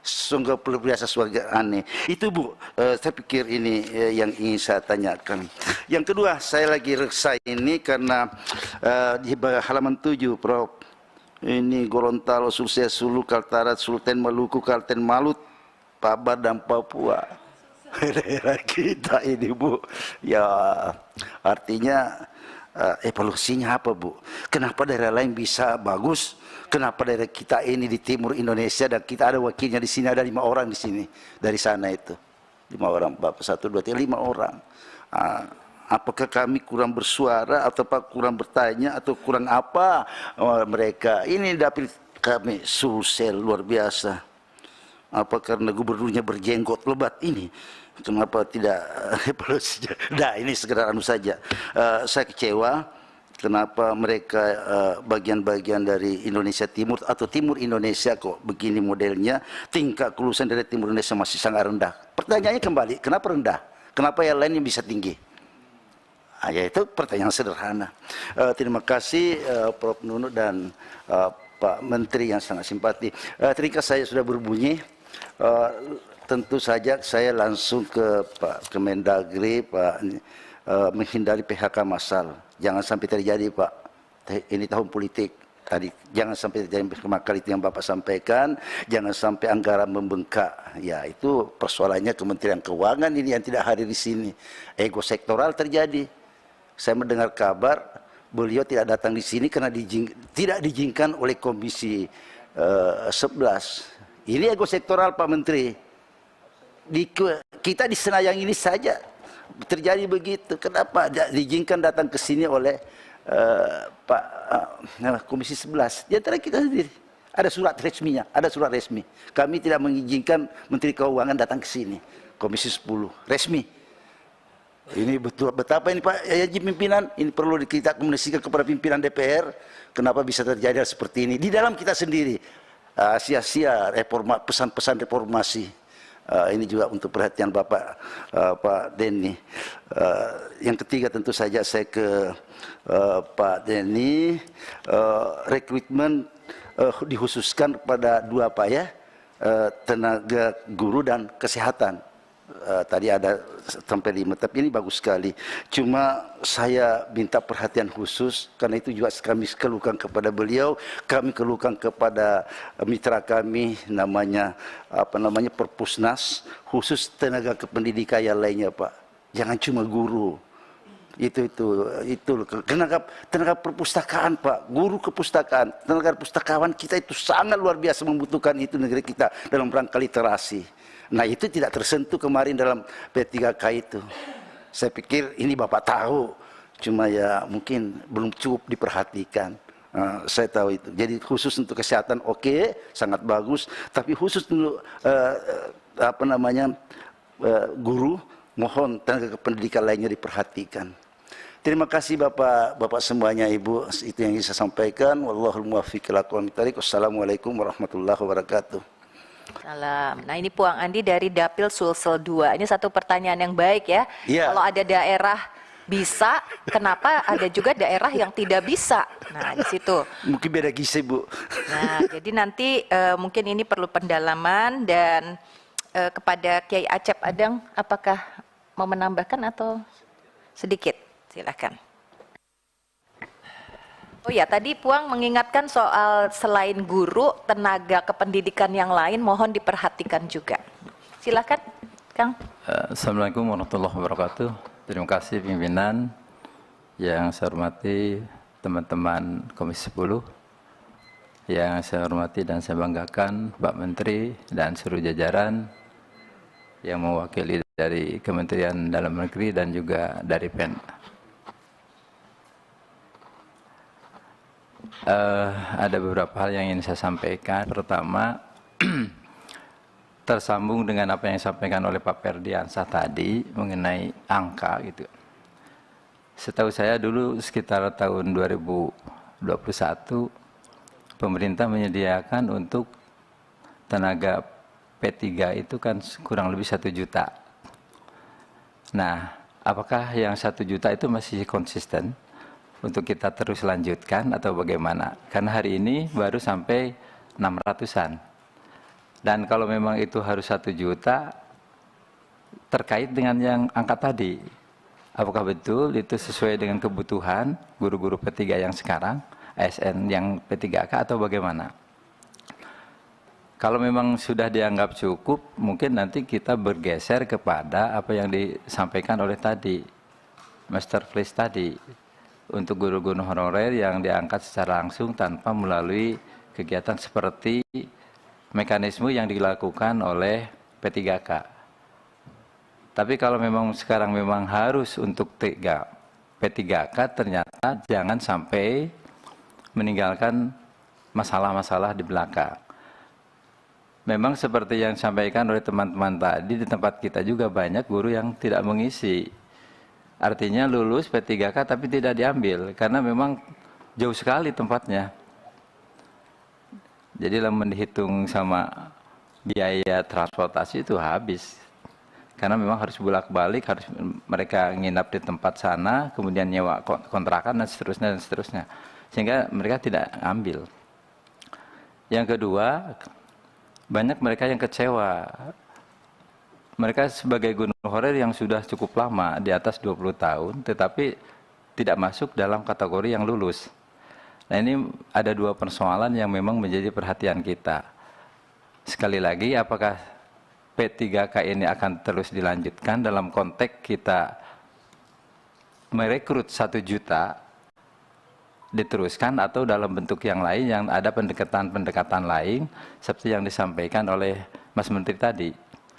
Sungguh biasa suara aneh. Itu Bu, saya pikir ini yang ingin saya tanyakan. Yang kedua, saya lagi resah ini karena di halaman 7, Prof. Ini Gorontalo, Sulsel, Sulu, Kaltara, Sultan Maluku, Kalten Malut, Pabar dan Papua. Daerah kita ini Bu, ya artinya evaluasinya apa Bu? Kenapa daerah lain bisa bagus? Kenapa daerah kita ini di timur Indonesia dan kita ada wakilnya di sini, ada 5 orang di sini dari sana itu 5 orang, Bapak 1, 2, 3, 5 orang. Apakah kami kurang bersuara atau kurang bertanya atau kurang apa mereka? Ini dapil kami Sulsel luar biasa. Apa karena gubernurnya berjenggot lebat ini? Kenapa tidak evaluasinya? Nah, ini sekedar anu saja. Saya kecewa. Kenapa mereka bagian-bagian dari Indonesia Timur atau Timur Indonesia kok begini modelnya, tingkat kelulusan dari Timur Indonesia masih sangat rendah. Pertanyaannya kembali, kenapa rendah? Kenapa yang lain yang bisa tinggi? Ya itu pertanyaan sederhana. Terima kasih Prof. Nunu dan Pak Menteri yang sangat simpati. Ketika saya sudah berbunyi, tentu saja saya langsung ke Pak Kemendagri, Pak menghindari PHK massal. Jangan sampai terjadi Pak, ini tahun politik. Tadi jangan sampai terjadi kemakan itu yang Bapak sampaikan, jangan sampai anggaran membengkak. Ya itu persoalannya Kementerian Keuangan ini yang tidak hadir di sini. Ego sektoral terjadi. Saya mendengar kabar beliau tidak datang di sini karena tidak diizinkan oleh Komisi 11. Ini ego sektoral Pak Menteri. Kita di Senayan ini saja terjadi begitu. Kenapa diizinkan datang ke sini oleh Pak Komisi 11? Di antara kita sendiri ada surat resminya, ada surat resmi. Kami tidak mengizinkan Menteri Keuangan datang ke sini. Komisi 10 resmi. Ini betul betapa ini Pak Haji pimpinan, ini perlu kita komunikasikan kepada pimpinan DPR. Kenapa bisa terjadi seperti ini di dalam kita sendiri? Sia-sia pesan-pesan reformasi. Ini juga untuk perhatian Bapak Pak Denny. Yang ketiga tentu saja saya ke Pak Denny. Rekrutmen dikhususkan pada 2 Pak ya, tenaga guru dan kesehatan. Tadi ada sampai 5, tapi ini bagus sekali. Cuma saya minta perhatian khusus karena itu juga kami keluhkan kepada beliau, kami keluhkan kepada mitra kami namanya Perpusnas, khusus tenaga kependidikan yang lainnya Pak. Jangan cuma guru. Itu tenaga perpustakaan Pak, guru kepustakaan, tenaga pustakawan kita itu sangat luar biasa membutuhkan itu negeri kita dalam rangka literasi. Nah itu tidak tersentuh kemarin dalam P3K itu. Saya pikir ini Bapak tahu, cuma ya mungkin belum cukup diperhatikan. Saya tahu itu. Jadi khusus untuk kesehatan oke, sangat bagus. Tapi khusus untuk guru, mohon tenaga pendidikan lainnya diperhatikan. Terima kasih Bapak semuanya, Ibu. Itu yang saya sampaikan. Wallahul muwaffiq ila aqwamit thoriq. Wassalamualaikum warahmatullahi wabarakatuh. Salam. Nah ini Puang Andi dari Dapil Sulsel 2. Ini satu pertanyaan yang baik ya. Iya. Kalau ada daerah bisa, kenapa ada juga daerah yang tidak bisa? Nah di situ. Mungkin beda gizi Bu. Nah jadi nanti mungkin ini perlu pendalaman dan kepada Kiai Acep Adang, apakah mau menambahkan atau sedikit? Silakan. Oh ya, tadi Puang mengingatkan soal selain guru, tenaga kependidikan yang lain mohon diperhatikan juga. Silakan, Kang. Assalamualaikum warahmatullahi wabarakatuh. Terima kasih pimpinan yang saya hormati, teman-teman Komisi 10, yang saya hormati dan saya banggakan Pak Menteri dan seluruh jajaran yang mewakili dari Kementerian Dalam Negeri dan juga dari Pemda. Ada beberapa hal yang ingin saya sampaikan. Pertama, tersambung dengan apa yang disampaikan oleh Pak Ferdiansah tadi mengenai angka gitu. Setahu saya dulu sekitar tahun 2021 pemerintah menyediakan untuk tenaga P3 itu kan kurang lebih 1 juta. Nah, apakah yang 1 juta itu masih konsisten untuk kita terus lanjutkan atau bagaimana? Karena hari ini baru sampai 600-an. Dan kalau memang itu harus 1 juta, terkait dengan yang angka tadi, apakah betul itu sesuai dengan kebutuhan guru-guru P3 yang sekarang, ASN yang P3K atau bagaimana? Kalau memang sudah dianggap cukup, mungkin nanti kita bergeser kepada apa yang disampaikan oleh tadi, Masterclass tadi, untuk guru-guru honorer yang diangkat secara langsung tanpa melalui kegiatan seperti mekanisme yang dilakukan oleh P3K. Tapi kalau memang sekarang memang harus untuk P3K, ternyata jangan sampai meninggalkan masalah-masalah di belakang. Memang seperti yang disampaikan oleh teman-teman tadi, di tempat kita juga banyak guru yang tidak mengisi. Artinya lulus P3K tapi tidak diambil, karena memang jauh sekali tempatnya. Jadi dalam dihitung sama biaya transportasi itu habis. Karena memang harus bolak-balik, harus mereka nginap di tempat sana, kemudian nyewa kontrakan dan seterusnya. Sehingga mereka tidak ambil. Yang kedua, banyak mereka yang kecewa. Mereka sebagai guru honorer yang sudah cukup lama, di atas 20 tahun, tetapi tidak masuk dalam kategori yang lulus. Nah, ini ada 2 persoalan yang memang menjadi perhatian kita. Sekali lagi, apakah P3K ini akan terus dilanjutkan dalam konteks kita merekrut 1 juta diteruskan, atau dalam bentuk yang lain yang ada pendekatan-pendekatan lain seperti yang disampaikan oleh Mas Menteri tadi,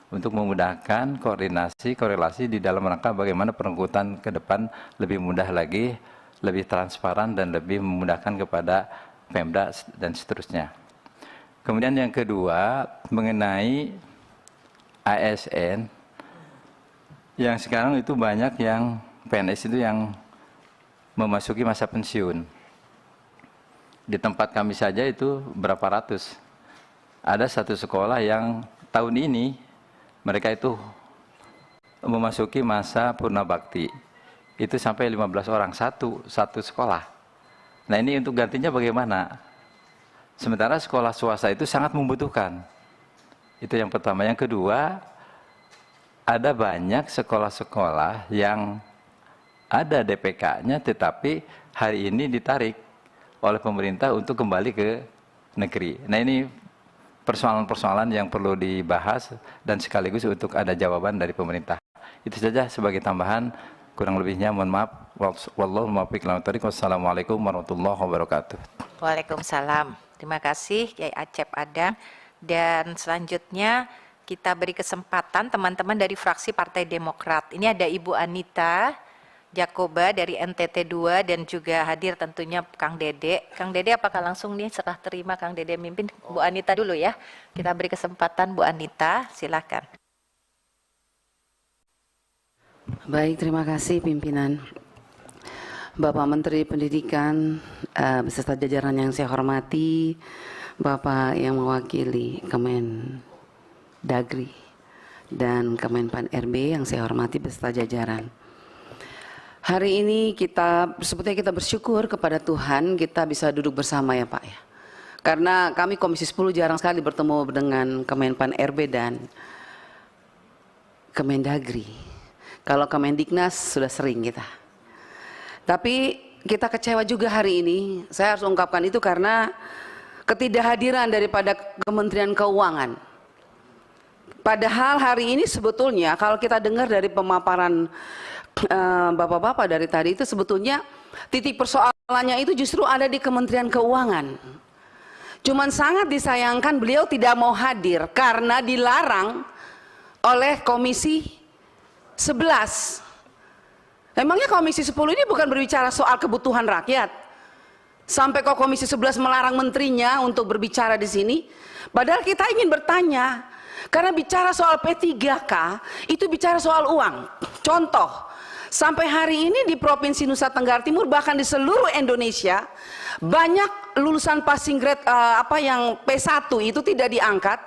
untuk memudahkan koordinasi, korelasi di dalam rangka bagaimana perekrutan ke depan lebih mudah lagi, lebih transparan dan lebih memudahkan kepada Pemda dan seterusnya. Kemudian yang kedua, mengenai ASN, yang sekarang itu banyak yang PNS itu yang memasuki masa pensiun. Di tempat kami saja itu berapa ratus. Ada satu sekolah yang tahun ini mereka itu memasuki masa purna bakti. Itu sampai 15 orang, satu sekolah. Nah, ini untuk gantinya bagaimana? Sementara sekolah swasta itu sangat membutuhkan. Itu yang pertama. Yang kedua, ada banyak sekolah-sekolah yang ada DPK-nya tetapi hari ini ditarik oleh pemerintah untuk kembali ke negeri. Nah, ini persoalan-persoalan yang perlu dibahas dan sekaligus untuk ada jawaban dari pemerintah. Itu saja sebagai tambahan, kurang lebihnya mohon maaf. Wallahu muwaffiq ila thoriq. Wassalamualaikum warahmatullahi wabarakatuh. Waalaikumsalam. Terima kasih Kiai Acep Adang. Dan selanjutnya kita beri kesempatan teman-teman dari fraksi Partai Demokrat. Ini ada Ibu Anita Jakoba dari NTT 2 dan juga hadir tentunya Kang Dede. Kang Dede apakah langsung nih serah terima Kang Dede mimpin? Bu Anita dulu ya. Kita beri kesempatan Bu Anita, silakan. Baik, terima kasih pimpinan. Bapak Menteri Pendidikan beserta jajaran yang saya hormati, Bapak yang mewakili Kemendagri dan Kemenpan RB yang saya hormati beserta jajaran. Hari ini sebetulnya kita bersyukur kepada Tuhan kita bisa duduk bersama ya Pak ya. Karena kami Komisi 10 jarang sekali bertemu dengan Kemenpan RB dan Kemendagri. Kalau Kemendiknas sudah sering kita. Tapi kita kecewa juga hari ini. Saya harus ungkapkan itu karena ketidakhadiran daripada Kementerian Keuangan. Padahal hari ini sebetulnya kalau kita dengar dari pemaparan bapak-bapak dari tadi itu sebetulnya titik persoalannya itu justru ada di Kementerian Keuangan. Cuman sangat disayangkan beliau tidak mau hadir karena dilarang oleh Komisi 11. Emangnya Komisi 10 ini bukan berbicara soal kebutuhan rakyat? Sampai kok Komisi 11 melarang menterinya untuk berbicara di sini? Padahal kita ingin bertanya, karena bicara soal P3K itu bicara soal uang. Contoh, sampai hari ini di Provinsi Nusa Tenggara Timur bahkan di seluruh Indonesia banyak lulusan passing grade yang P1 itu tidak diangkat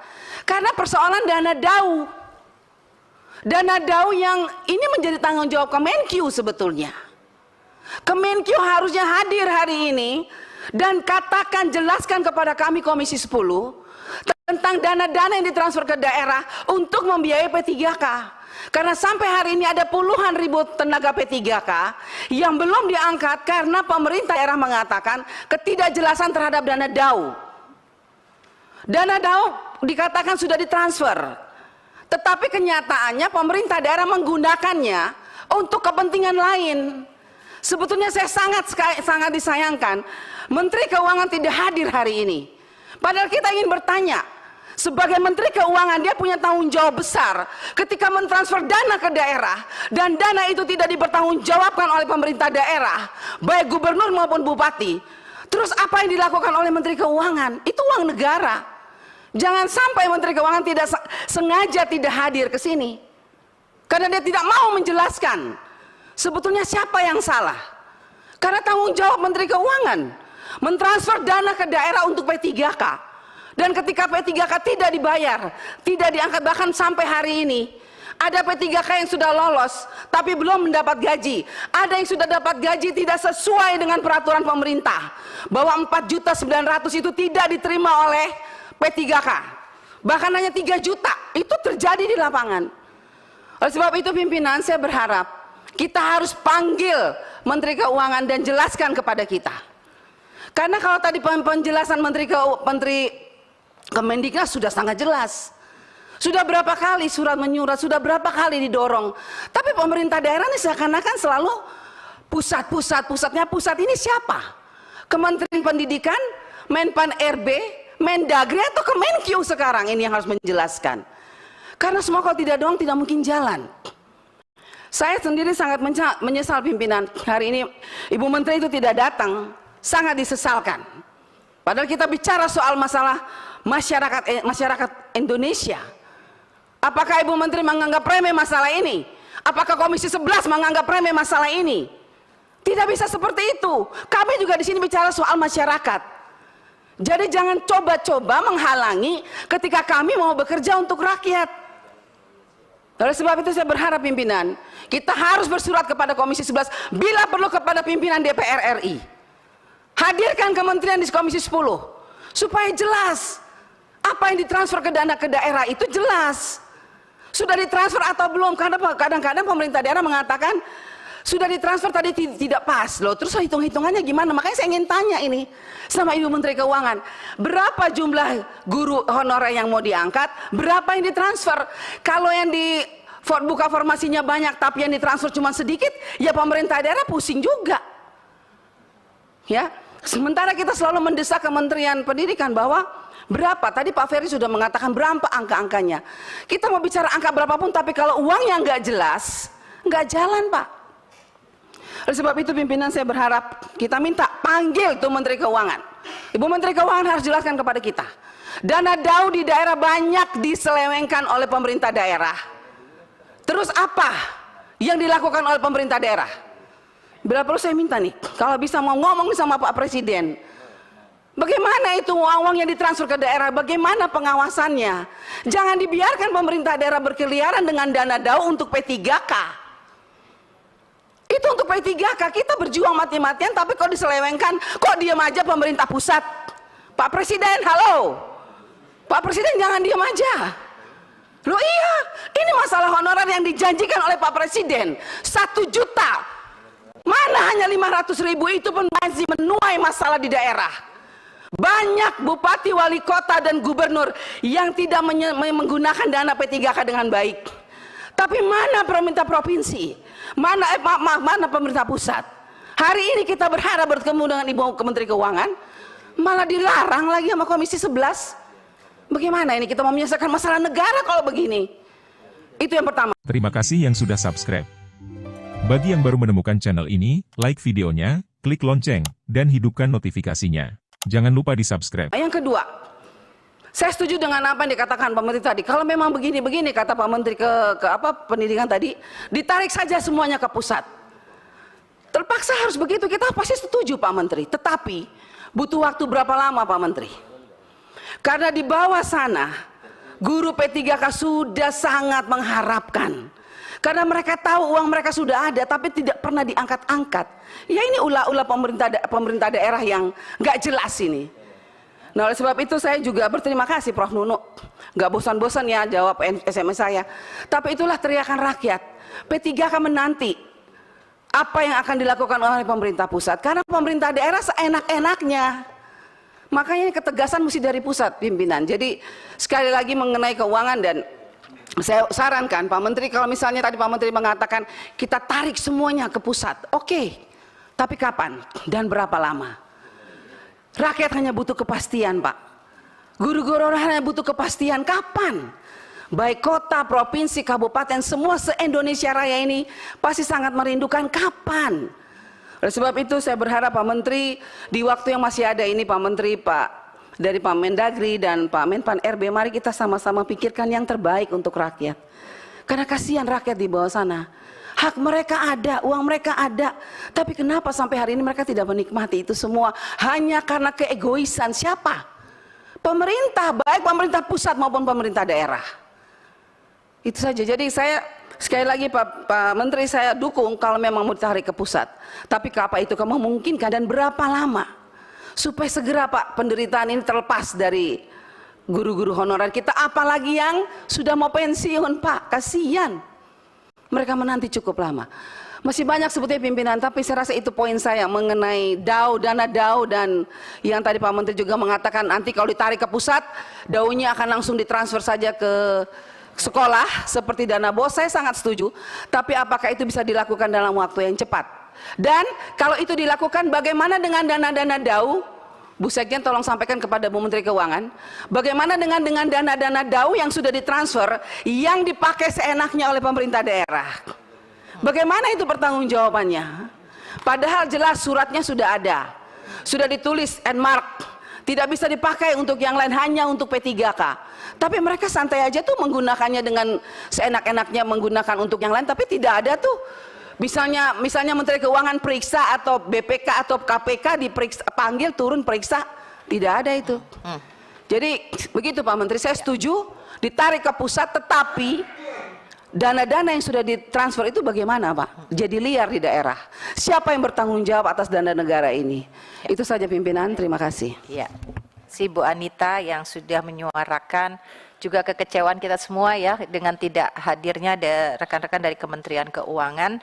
karena persoalan dana DAU. Dana DAU yang ini menjadi tanggung jawab Kemenkyu sebetulnya. Kemenkyu harusnya hadir hari ini dan katakan, jelaskan kepada kami Komisi 10 tentang dana-dana yang ditransfer ke daerah untuk membiayai P3K. Karena sampai hari ini ada puluhan ribu tenaga P3K yang belum diangkat karena pemerintah daerah mengatakan ketidakjelasan terhadap dana DAU. Dana DAU dikatakan sudah ditransfer, tetapi kenyataannya pemerintah daerah menggunakannya untuk kepentingan lain. Sebetulnya saya sangat disayangkan Menteri Keuangan tidak hadir hari ini. Padahal kita ingin bertanya, sebagai Menteri Keuangan dia punya tanggung jawab besar ketika mentransfer dana ke daerah dan dana itu tidak dipertanggungjawabkan oleh pemerintah daerah, baik gubernur maupun bupati. Terus apa yang dilakukan oleh Menteri Keuangan? Itu uang negara. Jangan sampai Menteri Keuangan tidak sengaja tidak hadir ke sini karena dia tidak mau menjelaskan sebetulnya siapa yang salah. Karena tanggung jawab Menteri Keuangan mentransfer dana ke daerah untuk P3K, dan ketika P3K tidak dibayar, tidak diangkat, bahkan sampai hari ini ada P3K yang sudah lolos tapi belum mendapat gaji, ada yang sudah dapat gaji tidak sesuai dengan peraturan pemerintah bahwa 4.900.000 itu tidak diterima oleh P3K, bahkan hanya 3 juta. Itu terjadi di lapangan. Oleh sebab itu pimpinan, saya berharap kita harus panggil Menteri Keuangan dan jelaskan kepada kita. Karena kalau tadi penjelasan Menteri Kemendiknas sudah sangat jelas, sudah berapa kali surat menyurat, sudah berapa kali didorong, tapi pemerintah daerah ini seakan-akan selalu pusatnya. Pusat ini siapa? Kementerian Pendidikan, Menpan RB, Mendagri, atau Kemenkyu sekarang ini yang harus menjelaskan. Karena semua kalau tidak doang tidak mungkin jalan. Saya sendiri sangat menyesal pimpinan, hari ini Ibu Menteri itu tidak datang, sangat disesalkan. Padahal kita bicara soal masalah masyarakat Indonesia. Apakah Ibu Menteri menganggap remeh masalah ini? Apakah Komisi 11 menganggap remeh masalah ini? Tidak bisa seperti itu. Kami juga di sini bicara soal masyarakat. Jadi jangan coba-coba menghalangi ketika kami mau bekerja untuk rakyat. Oleh sebab itu saya berharap pimpinan, kita harus bersurat kepada Komisi 11, bila perlu kepada pimpinan DPR RI. Hadirkan kementerian di Komisi 10 supaya jelas apa yang ditransfer ke dana ke daerah itu jelas. Sudah ditransfer atau belum? Karena kadang-kadang pemerintah daerah mengatakan sudah ditransfer tadi tidak pas loh. Terus hitung-hitungannya gimana? Makanya saya ingin tanya ini sama Ibu Menteri Keuangan, berapa jumlah guru honorer yang mau diangkat? Berapa yang ditransfer? Kalau yang di buka formasinya banyak tapi yang ditransfer cuma sedikit, ya pemerintah daerah pusing juga. Ya, sementara kita selalu mendesak Kementerian Pendidikan bahwa berapa? Tadi Pak Ferry sudah mengatakan berapa angka-angkanya. Kita mau bicara angka berapapun, tapi kalau uangnya nggak jelas, nggak jalan, Pak. Oleh sebab itu pimpinan, saya berharap kita minta panggil tuh Menteri Keuangan. Ibu Menteri Keuangan harus jelaskan kepada kita. Dana DAU di daerah banyak diselewengkan oleh pemerintah daerah. Terus apa yang dilakukan oleh pemerintah daerah? Bila perlu saya minta nih, kalau bisa mau ngomong sama Pak Presiden, bagaimana itu uang yang ditransfer ke daerah, bagaimana pengawasannya? Jangan dibiarkan pemerintah daerah berkeliaran dengan dana DAU untuk P3K. Itu untuk P3K, kita berjuang mati-matian, tapi kok diselewengkan, kok diam aja pemerintah pusat? Pak Presiden, halo, Pak Presiden jangan diam aja. Loh iya, ini masalah honorer yang dijanjikan oleh Pak Presiden 1 juta Mana hanya 500.000 itu pun masih menuai masalah di daerah. Banyak bupati, wali kota, dan gubernur yang tidak menggunakan dana P3K dengan baik. Tapi mana pemerintah provinsi? Mana pemerintah pusat? Hari ini kita berharap bertemu dengan Ibu Menteri Keuangan, malah dilarang lagi sama Komisi 11. Bagaimana ini kita mau menyelesaikan masalah negara kalau begini? Itu yang pertama. Terima kasih yang sudah subscribe. Bagi yang baru menemukan channel ini, like videonya, klik lonceng, dan hidupkan notifikasinya. Jangan lupa di-subscribe. Yang kedua, saya setuju dengan apa yang dikatakan Pak Menteri tadi. Kalau memang begini-begini, kata Pak Menteri ke pendidikan tadi, ditarik saja semuanya ke pusat. Terpaksa harus begitu, kita pasti setuju Pak Menteri. Tetapi, butuh waktu berapa lama Pak Menteri? Karena di bawah sana, guru P3K sudah sangat mengharapkan. Karena mereka tahu uang mereka sudah ada, tapi tidak pernah diangkat-angkat. Ya ini ulah-ulah pemerintah daerah yang nggak jelas ini. Nah oleh sebab itu saya juga berterima kasih Prof. Nunu. Nggak bosan-bosan ya jawab SMS saya. Tapi itulah teriakan rakyat. P3K menanti apa yang akan dilakukan oleh pemerintah pusat. Karena pemerintah daerah seenak-enaknya. Makanya ketegasan mesti dari pusat pimpinan. Jadi sekali lagi mengenai keuangan, dan saya sarankan Pak Menteri, kalau misalnya tadi Pak Menteri mengatakan kita tarik semuanya ke pusat, oke. Tapi kapan dan berapa lama? Rakyat hanya butuh kepastian Pak. Guru-guru hanya butuh kepastian kapan. Baik kota, provinsi, kabupaten, semua se-Indonesia Raya ini pasti sangat merindukan kapan. Oleh sebab itu saya berharap Pak Menteri di waktu yang masih ada ini Pak Menteri, dari Pak Mendagri dan Pak Menpan RB, mari kita sama-sama pikirkan yang terbaik untuk rakyat. Karena kasihan rakyat di bawah sana. Hak mereka ada, uang mereka ada. Tapi kenapa sampai hari ini mereka tidak menikmati itu semua? Hanya karena keegoisan siapa? Pemerintah, baik pemerintah pusat maupun pemerintah daerah. Itu saja. Jadi saya sekali lagi Pak Menteri, saya dukung kalau memang mau ditarik ke pusat. Tapi kapan itu kamu memungkinkan dan berapa lama? Supaya segera Pak penderitaan ini terlepas dari guru-guru honorer kita, apalagi yang sudah mau pensiun Pak, kasihan. Mereka menanti cukup lama. Masih banyak sebetulnya pimpinan, tapi saya rasa itu poin saya mengenai DAU, dana DAU, dan yang tadi Pak Menteri juga mengatakan nanti kalau ditarik ke pusat, DAU-nya akan langsung ditransfer saja ke sekolah seperti dana BOS. Saya sangat setuju, tapi apakah itu bisa dilakukan dalam waktu yang cepat? Dan kalau itu dilakukan, bagaimana dengan dana-dana DAU? Bu Sekjen tolong sampaikan kepada Bu Menteri Keuangan, bagaimana dengan dana-dana DAU yang sudah ditransfer, yang dipakai seenaknya oleh pemerintah daerah? Bagaimana itu pertanggungjawabannya? Padahal jelas suratnya sudah ada, sudah ditulis and mark, tidak bisa dipakai untuk yang lain, hanya untuk P3K. Tapi mereka santai aja tuh menggunakannya dengan seenak-enaknya, menggunakan untuk yang lain, tapi tidak ada tuh. Misalnya Menteri Keuangan periksa, atau BPK atau KPK diperiksa, panggil turun periksa, tidak ada itu. Jadi begitu Pak Menteri, saya setuju ditarik ke pusat, tetapi dana-dana yang sudah ditransfer itu bagaimana Pak? Jadi liar di daerah. Siapa yang bertanggung jawab atas dana negara ini? Itu saja pimpinan, terima kasih. Ya, si Bu Anita yang sudah menyuarakan juga kekecewaan kita semua ya dengan tidak hadirnya rekan-rekan dari Kementerian Keuangan.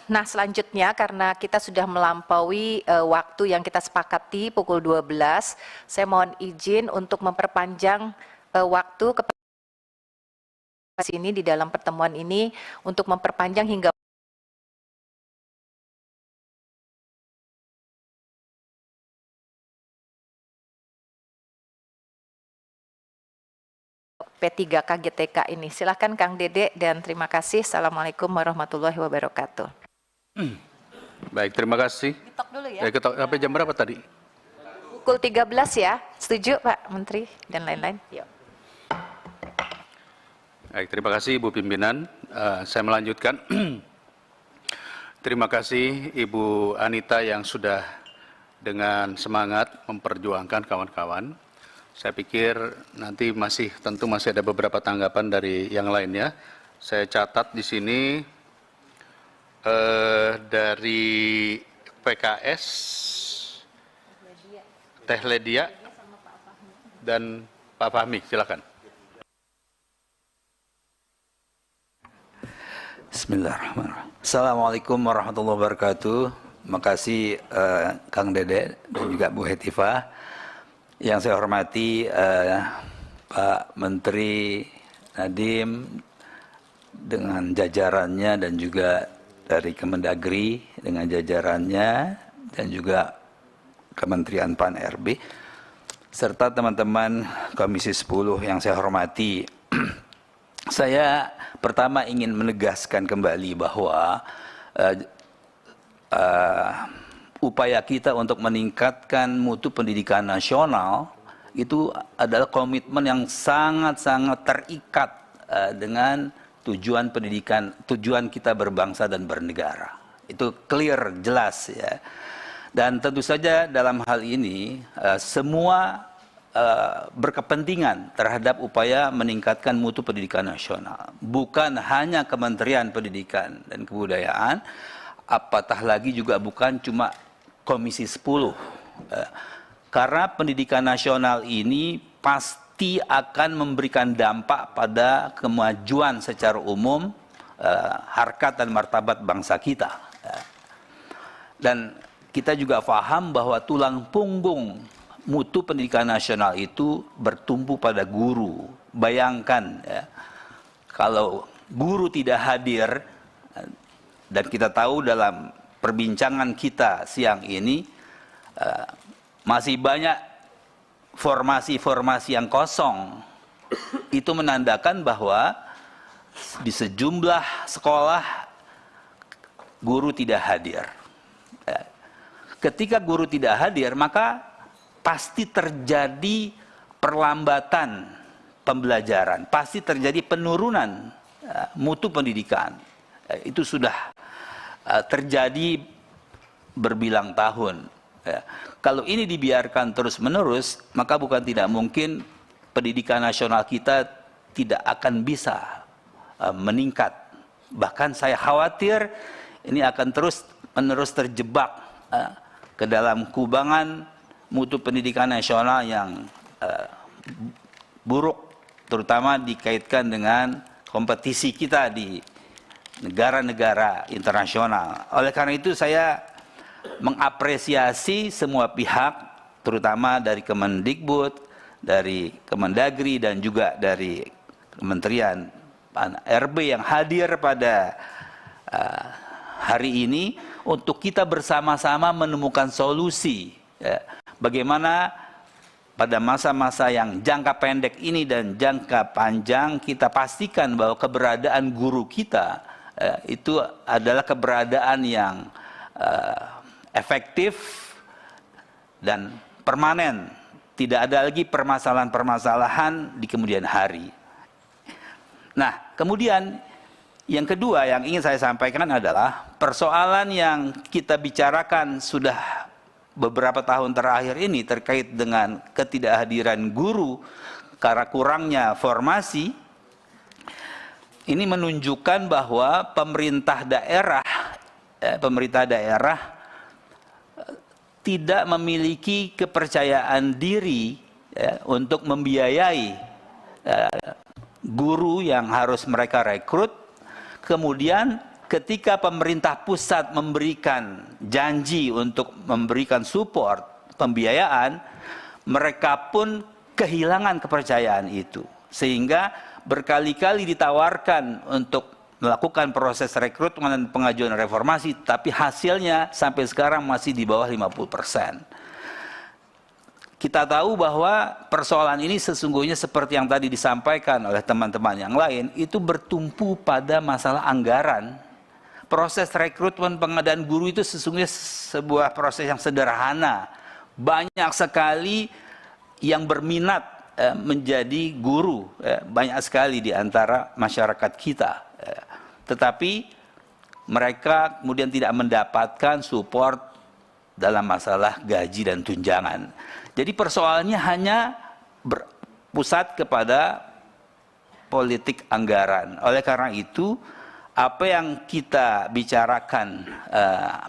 Nah selanjutnya karena kita sudah melampaui waktu yang kita sepakati pukul 12, saya mohon izin untuk memperpanjang waktu ini di dalam pertemuan ini untuk memperpanjang hingga P3K GTK ini. Silakan Kang Dede dan terima kasih. Assalamualaikum warahmatullahi wabarakatuh. Baik, terima kasih. Ketok dulu ya. Ketok, sampai jam berapa tadi? Pukul 13 ya. Setuju Pak Menteri dan lain-lain. Yuk. Baik, terima kasih Ibu Pimpinan. Saya melanjutkan. Terima kasih Ibu Anita yang sudah dengan semangat memperjuangkan kawan-kawan. Saya pikir nanti tentu masih ada beberapa tanggapan dari yang lainnya. Saya catat di sini dari PKS, Teh Ledia dan Pak Fahmi, silakan. Bismillahirrahmanirrahim. Assalamualaikum warahmatullahi wabarakatuh. Makasih Kang Dede dan juga Bu Hetifah. Yang saya hormati Pak Menteri Nadiem dengan jajarannya dan juga dari Kemendagri dengan jajarannya dan juga Kementerian Pan-RB serta teman-teman Komisi 10 yang saya hormati. Saya pertama ingin menegaskan kembali bahwa upaya kita untuk meningkatkan mutu pendidikan nasional itu adalah komitmen yang sangat-sangat terikat dengan tujuan pendidikan, tujuan kita berbangsa dan bernegara. Itu clear, jelas ya. Dan tentu saja dalam hal ini semua berkepentingan terhadap upaya meningkatkan mutu pendidikan nasional. Bukan hanya Kementerian Pendidikan dan Kebudayaan, apatah lagi juga bukan cuma Komisi 10. Karena pendidikan nasional ini pasti akan memberikan dampak pada kemajuan secara umum, harkat dan martabat bangsa kita. Dan kita juga paham bahwa tulang punggung mutu pendidikan nasional itu bertumpu pada guru. Bayangkan ya, kalau guru tidak hadir, dan kita tahu dalam perbincangan kita siang ini masih banyak formasi-formasi yang kosong. Itu menandakan bahwa di sejumlah sekolah guru tidak hadir. Ketika guru tidak hadir, maka pasti terjadi perlambatan pembelajaran, pasti terjadi penurunan mutu pendidikan. Itu sudah terjadi berbilang tahun. Kalau ini dibiarkan terus-menerus, maka bukan tidak mungkin pendidikan nasional kita tidak akan bisa meningkat. Bahkan saya khawatir ini akan terus-menerus terjebak ke dalam kubangan mutu pendidikan nasional yang buruk, terutama dikaitkan dengan kompetisi kita di negara-negara internasional. Oleh karena itu saya mengapresiasi semua pihak, terutama dari Kemendikbud, dari Kemendagri dan juga dari Kementerian Pan-RB yang hadir pada hari ini untuk kita bersama-sama menemukan solusi. Bagaimana pada masa-masa yang jangka pendek ini dan jangka panjang kita pastikan bahwa keberadaan guru kita itu adalah keberadaan yang efektif dan permanen. Tidak ada lagi permasalahan-permasalahan di kemudian hari. Nah, kemudian yang kedua yang ingin saya sampaikan adalah persoalan yang kita bicarakan sudah beberapa tahun terakhir ini terkait dengan ketidakhadiran guru karena kurangnya formasi. Ini menunjukkan bahwa pemerintah daerah tidak memiliki kepercayaan diri untuk membiayai guru yang harus mereka rekrut. Kemudian ketika pemerintah pusat memberikan janji untuk memberikan support pembiayaan, mereka pun kehilangan kepercayaan itu. Sehingga berkali-kali ditawarkan untuk melakukan proses rekrutmen dan pengajuan reformasi, tapi hasilnya sampai sekarang masih di bawah 50%. Kita tahu bahwa persoalan ini sesungguhnya seperti yang tadi disampaikan oleh teman-teman yang lain, itu bertumpu pada masalah anggaran. Proses rekrutmen pengadaan guru itu sesungguhnya sebuah proses yang sederhana. Banyak sekali yang berminat menjadi guru, banyak sekali di antara masyarakat kita. Tetapi mereka kemudian tidak mendapatkan support dalam masalah gaji dan tunjangan. Jadi persoalannya hanya berpusat kepada politik anggaran. Oleh karena itu, apa yang kita bicarakan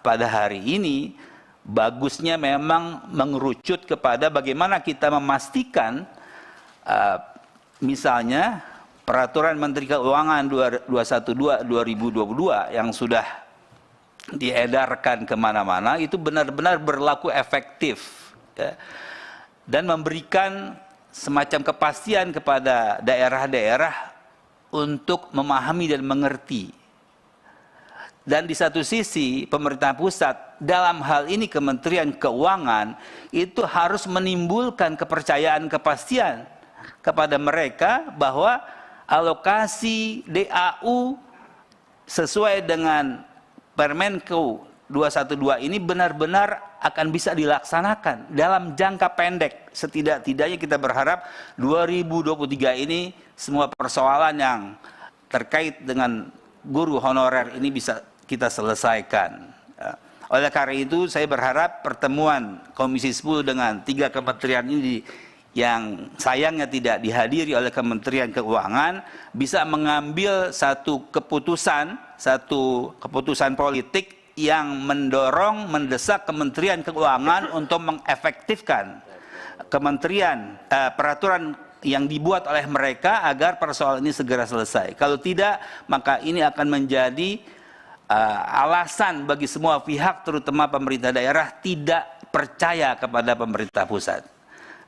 pada hari ini bagusnya memang mengerucut kepada bagaimana kita memastikan misalnya Peraturan Menteri Keuangan 212/2022 yang sudah diedarkan kemana-mana itu benar-benar berlaku efektif, ya, dan memberikan semacam kepastian kepada daerah-daerah untuk memahami dan mengerti. Dan di satu sisi pemerintah pusat dalam hal ini Kementerian Keuangan itu harus menimbulkan kepercayaan kepastian kepada mereka bahwa alokasi DAU sesuai dengan Permenko 212 ini benar-benar akan bisa dilaksanakan dalam jangka pendek. Setidak-tidaknya kita berharap 2023 ini semua persoalan yang terkait dengan guru honorer ini bisa kita selesaikan. Oleh karena itu saya berharap pertemuan Komisi 10 dengan 3 kementerian ini yang sayangnya tidak dihadiri oleh Kementerian Keuangan bisa mengambil satu keputusan politik yang mendorong, mendesak Kementerian Keuangan untuk mengefektifkan peraturan yang dibuat oleh mereka agar persoalan ini segera selesai. Kalau tidak, maka ini akan menjadi alasan bagi semua pihak, terutama pemerintah daerah, tidak percaya kepada pemerintah pusat.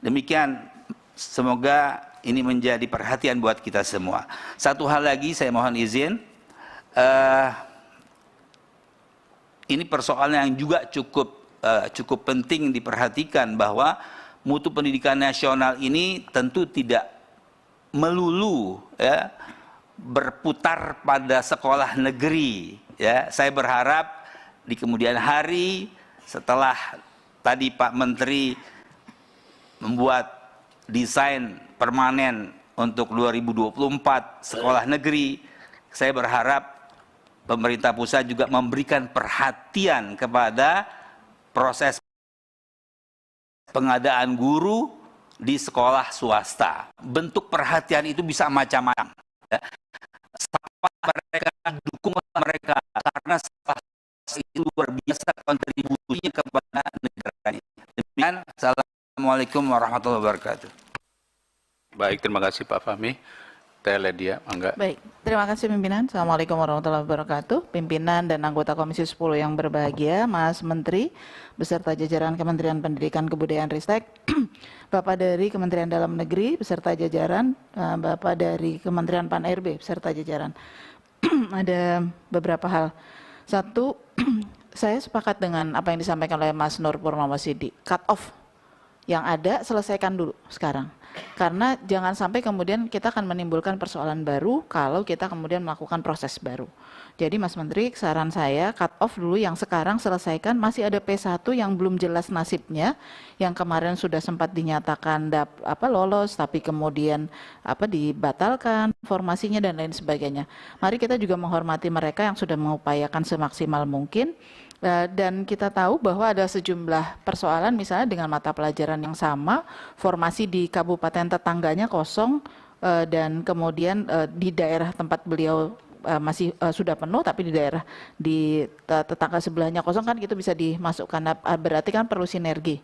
Demikian, semoga ini menjadi perhatian buat kita semua. Satu hal lagi saya mohon izin, ini persoalan yang juga cukup penting diperhatikan, bahwa mutu pendidikan nasional ini tentu tidak melulu, ya, berputar pada sekolah negeri. Ya, saya berharap di kemudian hari setelah tadi Pak Menteri membuat desain permanen untuk 2024 sekolah negeri, saya berharap pemerintah pusat juga memberikan perhatian kepada proses pengadaan guru di sekolah swasta. Bentuk perhatian itu bisa macam-macam. Ya. Mereka dukunglah mereka karena itu luar biasa kontribusinya kepada negaranya. Demikian, assalamualaikum warahmatullahi wabarakatuh. Baik, terima kasih Pak Fahmi. Teledia, Angga. Baik, terima kasih pimpinan. Assalamualaikum warahmatullahi wabarakatuh. Pimpinan dan anggota Komisi 10 yang berbahagia, Mas Menteri, beserta jajaran Kementerian Pendidikan Kebudayaan Ristek, Bapak dari Kementerian Dalam Negeri, beserta jajaran, Bapak dari Kementerian Pan-RB, beserta jajaran. Ada beberapa hal. Satu, saya sepakat dengan apa yang disampaikan oleh Mas Nur Purnomosidi. Cut off yang ada, selesaikan dulu sekarang. Karena jangan sampai kemudian kita akan menimbulkan persoalan baru kalau kita kemudian melakukan proses baru. Jadi Mas Menteri, saran saya cut off dulu yang sekarang selesaikan. Masih ada P1 yang belum jelas nasibnya, yang kemarin sudah sempat dinyatakan lolos tapi kemudian dibatalkan formasinya dan lain sebagainya. Mari kita juga menghormati mereka yang sudah mengupayakan semaksimal mungkin. Dan kita tahu bahwa ada sejumlah persoalan misalnya dengan mata pelajaran yang sama, formasi di kabupaten tetangganya kosong, dan kemudian di daerah tempat beliau masih sudah penuh, tapi di daerah di tetangga sebelahnya kosong, kan itu bisa dimasukkan. Berarti kan perlu sinergi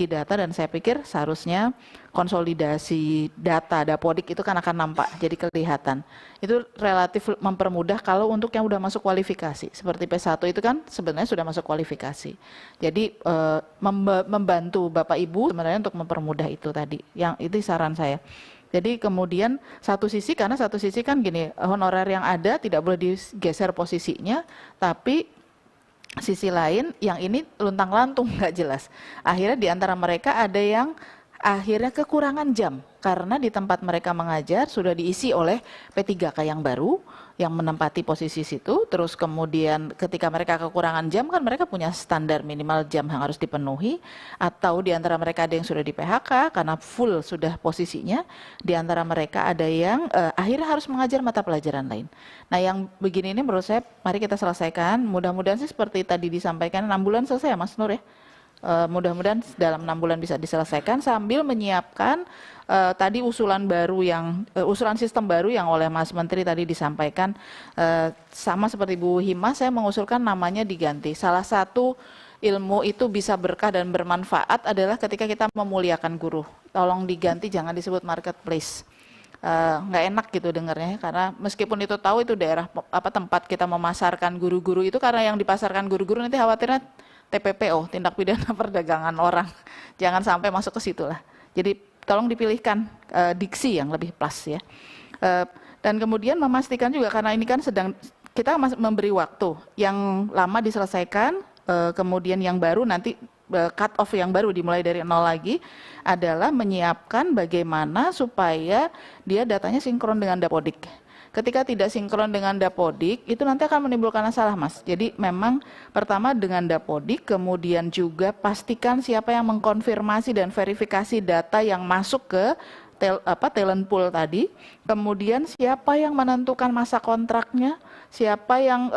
data, dan saya pikir seharusnya konsolidasi data Dapodik itu kan akan nampak, jadi kelihatan. Itu relatif mempermudah kalau untuk yang sudah masuk kualifikasi. Seperti P1 itu kan sebenarnya sudah masuk kualifikasi. Jadi membantu Bapak Ibu sebenarnya untuk mempermudah itu tadi. Yang itu saran saya. Jadi kemudian satu sisi kan gini, honorer yang ada tidak boleh digeser posisinya, tapi sisi lain yang ini luntang-lantung nggak jelas. Akhirnya di antara mereka ada yang akhirnya kekurangan jam karena di tempat mereka mengajar sudah diisi oleh P3K yang baru yang menempati posisi situ. Terus kemudian ketika mereka kekurangan jam, kan mereka punya standar minimal jam yang harus dipenuhi, atau di antara mereka ada yang sudah di PHK karena full sudah posisinya. Di antara mereka ada yang akhirnya harus mengajar mata pelajaran lain. Nah, yang begini ini menurut saya mari kita selesaikan. Mudah-mudahan sih seperti tadi disampaikan 6 bulan selesai ya Mas Nur ya. Mudah-mudahan dalam 6 bulan bisa diselesaikan sambil menyiapkan tadi usulan sistem baru yang oleh Mas Menteri tadi disampaikan, sama seperti Bu Hima, saya mengusulkan namanya diganti. Salah satu ilmu itu bisa berkah dan bermanfaat adalah ketika kita memuliakan guru. Tolong diganti, jangan disebut marketplace. nggak enak gitu dengarnya, karena meskipun itu tahu itu daerah tempat kita memasarkan guru-guru itu, karena yang dipasarkan guru-guru nanti khawatirnya TPPO, tindak pidana perdagangan orang, jangan sampai masuk ke situ lah. Jadi tolong dipilihkan diksi yang lebih plus ya. Dan kemudian memastikan juga, karena ini kan kita memberi waktu, yang lama diselesaikan, kemudian yang baru nanti cut off yang baru dimulai dari nol lagi, adalah menyiapkan bagaimana supaya dia datanya sinkron dengan Dapodik. Ketika tidak sinkron dengan Dapodik, itu nanti akan menimbulkan masalah, Mas. Jadi memang pertama dengan Dapodik, kemudian juga pastikan siapa yang mengkonfirmasi dan verifikasi data yang masuk ke talent pool tadi, kemudian siapa yang menentukan masa kontraknya, siapa yang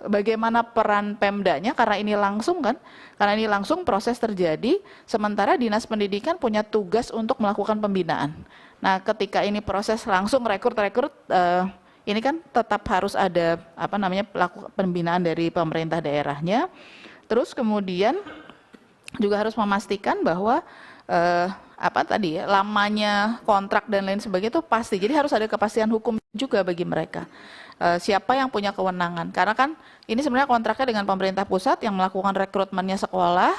bagaimana peran Pemdanya, karena ini langsung kan, karena ini langsung proses terjadi, sementara Dinas Pendidikan punya tugas untuk melakukan pembinaan. Nah, ketika ini proses langsung rekrut, ini kan tetap harus ada pembinaan dari pemerintah daerahnya. Terus kemudian juga harus memastikan bahwa lamanya kontrak dan lain sebagainya itu pasti. Jadi harus ada kepastian hukum juga bagi mereka. Siapa yang punya kewenangan? Karena kan ini sebenarnya kontraknya dengan pemerintah pusat yang melakukan rekrutmennya sekolah.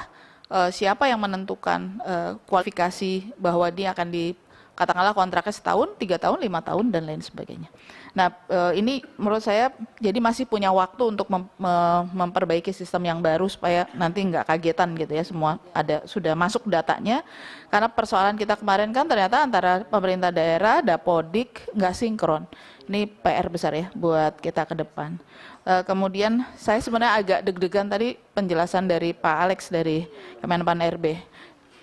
Siapa yang menentukan kualifikasi bahwa dia akan katakanlah kontraknya setahun, 3 tahun, 5 tahun dan lain sebagainya. Nah, ini menurut saya jadi masih punya waktu untuk memperbaiki sistem yang baru supaya nanti nggak kagetan gitu ya, semua sudah masuk datanya. Karena persoalan kita kemarin kan ternyata antara pemerintah daerah, Dapodik nggak sinkron. Ini PR besar ya buat kita ke depan. Kemudian saya sebenarnya agak deg-degan tadi penjelasan dari Pak Alex dari Kemenpan RB.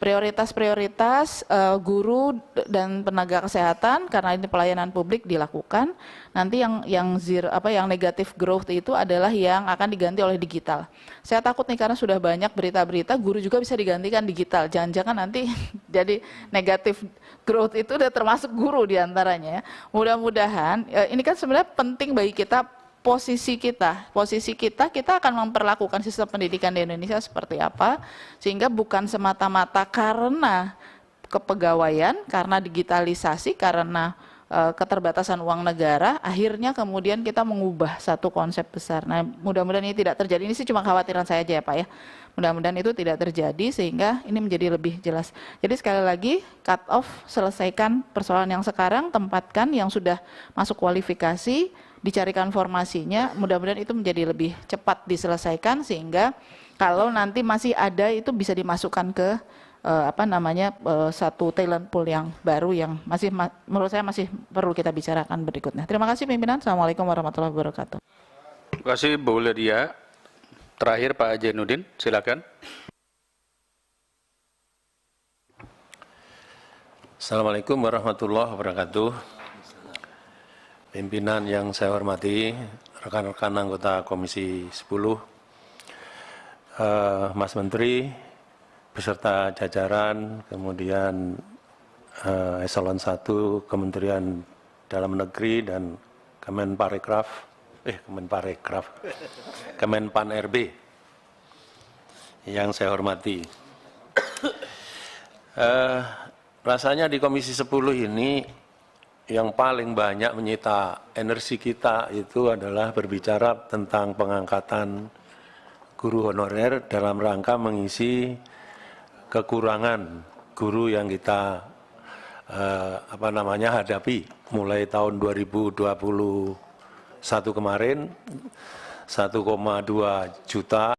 Prioritas guru dan tenaga kesehatan, karena ini pelayanan publik dilakukan. Nanti yang negatif growth itu adalah yang akan diganti oleh digital. Saya takut nih karena sudah banyak berita-berita guru juga bisa digantikan digital. Jangan-jangan nanti jadi negatif growth itu udah termasuk guru diantaranya. Mudah-mudahan ini kan sebenarnya penting bagi kita. Posisi kita akan memperlakukan sistem pendidikan di Indonesia seperti apa, sehingga bukan semata-mata karena kepegawaian, karena digitalisasi, karena keterbatasan uang negara, akhirnya kemudian kita mengubah satu konsep besar. Nah, mudah-mudahan ini tidak terjadi. Ini sih cuma khawatiran saya aja ya Pak ya. Mudah-mudahan itu tidak terjadi sehingga ini menjadi lebih jelas. Jadi sekali lagi, cut off, selesaikan persoalan yang sekarang, tempatkan yang sudah masuk kualifikasi, dicarikan formasinya, mudah-mudahan itu menjadi lebih cepat diselesaikan sehingga kalau nanti masih ada itu bisa dimasukkan ke satu talent pool yang baru yang masih menurut saya masih perlu kita bicarakan berikutnya. Terima kasih pimpinan. Assalamualaikum warahmatullahi wabarakatuh. Terima kasih Bu Ledia. Terakhir Pak Jainuddin, silakan. Assalamualaikum warahmatullahi wabarakatuh. Pimpinan yang saya hormati, rekan-rekan anggota Komisi 10, Mas Menteri, beserta jajaran, kemudian Eselon 1 Kementerian Dalam Negeri dan Kemenpan RB yang saya hormati. Rasanya di Komisi 10 ini yang paling banyak menyita energi kita itu adalah berbicara tentang pengangkatan guru honorer dalam rangka mengisi kekurangan guru yang kita hadapi mulai tahun 2021 kemarin 1,2 juta,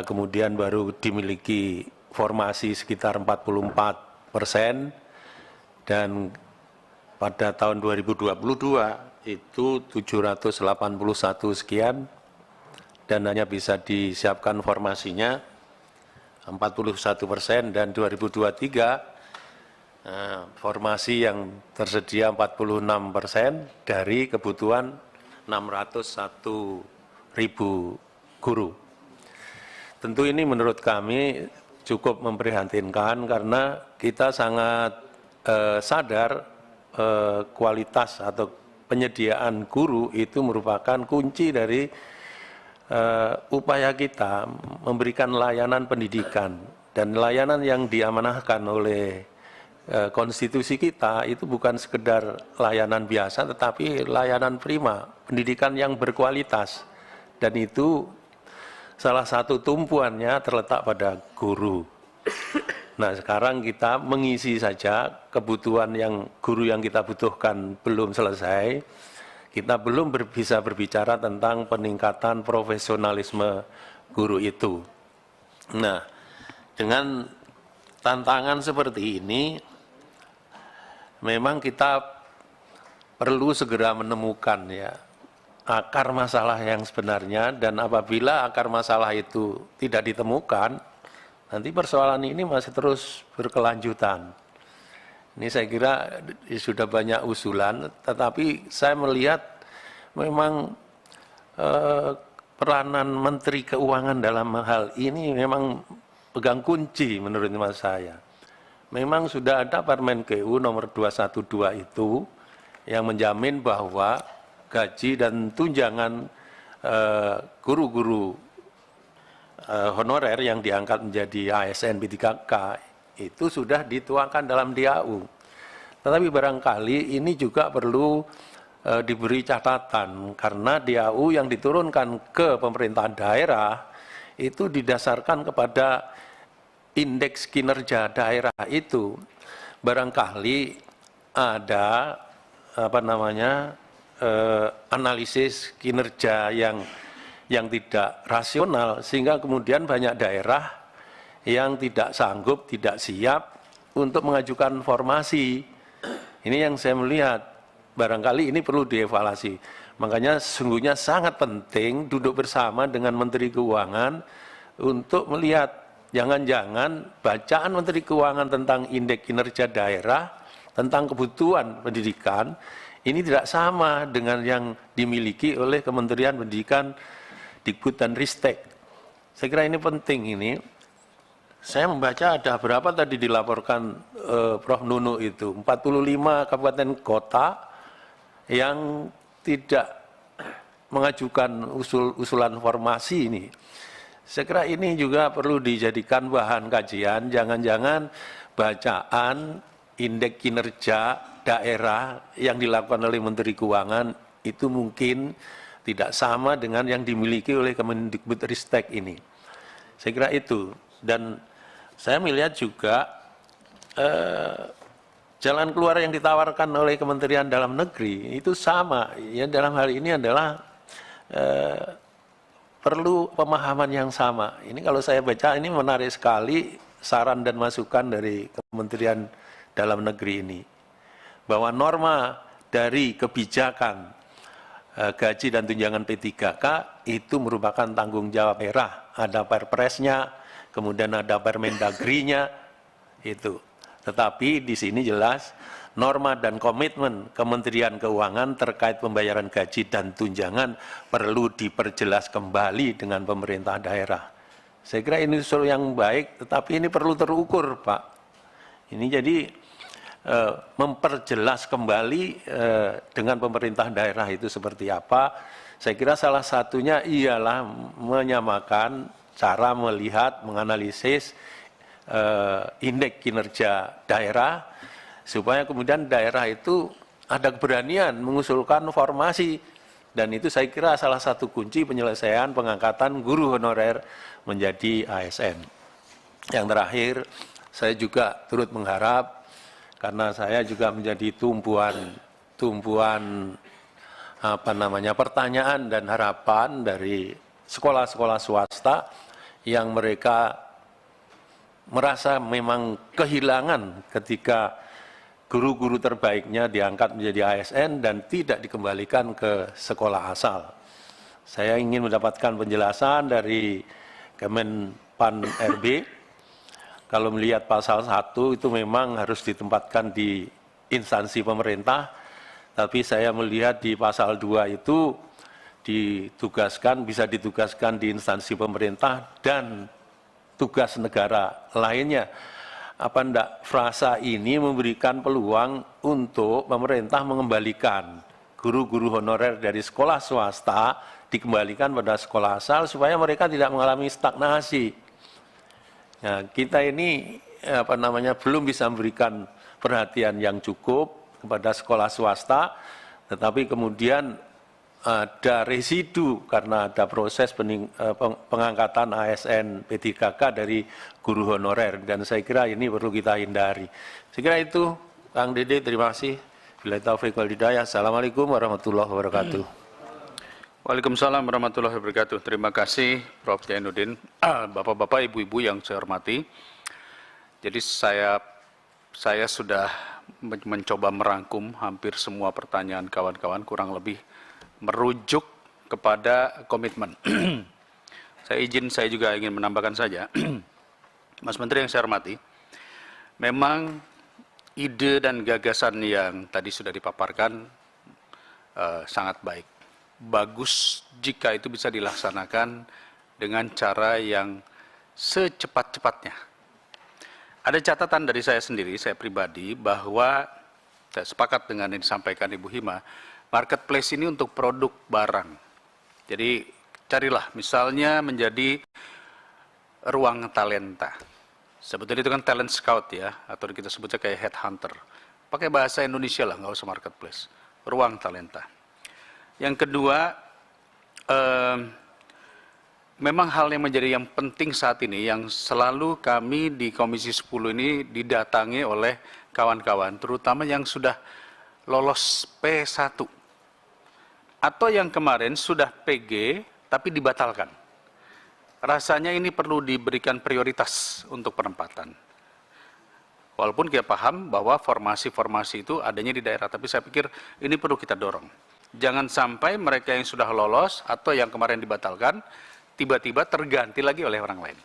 kemudian baru dimiliki formasi sekitar 44%, dan pada tahun 2022 itu 781 sekian dan hanya bisa disiapkan formasinya 41%, dan 2023 formasi yang tersedia 46% dari kebutuhan 601.000 guru. Tentu ini menurut kami cukup memprihatinkan karena kita sangat sadar kualitas atau penyediaan guru itu merupakan kunci dari upaya kita memberikan layanan pendidikan, dan layanan yang diamanahkan oleh konstitusi kita itu bukan sekedar layanan biasa, tetapi layanan prima, pendidikan yang berkualitas. Dan itu salah satu tumpuannya terletak pada guru. Nah, sekarang kita mengisi saja kebutuhan yang guru yang kita butuhkan belum selesai. Kita belum bisa berbicara tentang peningkatan profesionalisme guru itu. Nah, dengan tantangan seperti ini, memang kita perlu segera menemukan ya akar masalah yang sebenarnya, dan apabila akar masalah itu tidak ditemukan, nanti persoalan ini masih terus berkelanjutan. Ini saya kira sudah banyak usulan, tetapi saya melihat memang peranan Menteri Keuangan dalam hal ini memang pegang kunci menurut mas saya. Memang sudah ada Permen KU nomor 212 itu yang menjamin bahwa gaji dan tunjangan guru-guru honorer yang diangkat menjadi ASN P3K itu sudah dituangkan dalam DAU. Tetapi barangkali ini juga perlu diberi catatan, karena DAU yang diturunkan ke pemerintahan daerah itu didasarkan kepada indeks kinerja daerah itu. Barangkali ada analisis kinerja yang tidak rasional, sehingga kemudian banyak daerah yang tidak sanggup, tidak siap untuk mengajukan formasi. Ini yang saya melihat, barangkali ini perlu dievaluasi. Makanya sesungguhnya sangat penting duduk bersama dengan Menteri Keuangan untuk melihat jangan-jangan bacaan Menteri Keuangan tentang indeks kinerja daerah, tentang kebutuhan pendidikan, ini tidak sama dengan yang dimiliki oleh Kementerian Pendidikan, Dikbud dan Ristek. Saya kira ini penting ini. Saya membaca ada berapa tadi dilaporkan Prof. Nunu itu, 45 kabupaten kota yang tidak mengajukan usulan formasi ini. Saya kira ini juga perlu dijadikan bahan kajian, jangan-jangan bacaan indeks kinerja daerah yang dilakukan oleh Menteri Keuangan itu mungkin tidak sama dengan yang dimiliki oleh Kemendikbud Ristek ini. Saya kira itu. Dan saya melihat juga jalan keluar yang ditawarkan oleh Kementerian Dalam Negeri itu sama. Ya, dalam hal ini adalah perlu pemahaman yang sama. Ini kalau saya baca ini menarik sekali saran dan masukan dari Kementerian Dalam Negeri ini. Bahwa norma dari kebijakan gaji dan tunjangan P3K itu merupakan tanggung jawab daerah. Ada perpresnya, kemudian ada permendagrinya itu. Tetapi di sini jelas norma dan komitmen Kementerian Keuangan terkait pembayaran gaji dan tunjangan perlu diperjelas kembali dengan pemerintah daerah. Saya kira ini usul yang baik, tetapi ini perlu terukur, Pak. Ini jadi memperjelas kembali dengan pemerintah daerah itu seperti apa. Saya kira salah satunya ialah menyamakan cara melihat, menganalisis indeks kinerja daerah, supaya kemudian daerah itu ada keberanian mengusulkan formasi. Dan itu saya kira salah satu kunci penyelesaian pengangkatan guru honorer menjadi ASN. Yang terakhir, saya juga turut mengharap, karena saya juga menjadi tumpuan pertanyaan dan harapan dari sekolah-sekolah swasta yang mereka merasa memang kehilangan ketika guru-guru terbaiknya diangkat menjadi ASN dan tidak dikembalikan ke sekolah asal. Saya ingin mendapatkan penjelasan dari Kemenpan RB. Kalau melihat pasal 1 itu memang harus ditempatkan di instansi pemerintah, tapi saya melihat di pasal 2 itu bisa ditugaskan di instansi pemerintah dan tugas negara lainnya. Apa enggak frasa ini memberikan peluang untuk pemerintah mengembalikan guru-guru honorer dari sekolah swasta dikembalikan pada sekolah asal supaya mereka tidak mengalami stagnasi. Nah, kita ini belum bisa memberikan perhatian yang cukup kepada sekolah swasta, tetapi kemudian ada residu karena ada proses pengangkatan ASN P3K dari guru honorer, dan saya kira ini perlu kita hindari. Saya kira itu, Kang Dede, terima kasih. Bila taufiq wal hidayah. Assalamualaikum warahmatullahi wabarakatuh. Waalaikumsalam warahmatullahi wabarakatuh. Terima kasih Prof. Jainuddin. Bapak-bapak, ibu-ibu yang saya hormati. Jadi saya sudah mencoba merangkum hampir semua pertanyaan kawan-kawan, kurang lebih merujuk kepada komitmen. Saya juga ingin menambahkan saja, Mas Menteri yang saya hormati, memang ide dan gagasan yang tadi sudah dipaparkan sangat baik. Bagus jika itu bisa dilaksanakan dengan cara yang secepat-cepatnya. Ada catatan dari saya sendiri, saya pribadi, bahwa saya sepakat dengan yang disampaikan Ibu Hima, marketplace ini untuk produk barang. Jadi carilah misalnya menjadi ruang talenta. Sebetulnya itu kan talent scout ya, atau kita sebutnya kayak headhunter. Pakai bahasa Indonesia lah, nggak usah marketplace. Ruang talenta. Yang kedua, memang hal yang menjadi yang penting saat ini, yang selalu kami di Komisi 10 ini didatangi oleh kawan-kawan, terutama yang sudah lolos P1, atau yang kemarin sudah PG tapi dibatalkan. Rasanya ini perlu diberikan prioritas untuk penempatan. Walaupun kita paham bahwa formasi-formasi itu adanya di daerah, tapi saya pikir ini perlu kita dorong. Jangan sampai mereka yang sudah lolos atau yang kemarin dibatalkan, tiba-tiba terganti lagi oleh orang lain.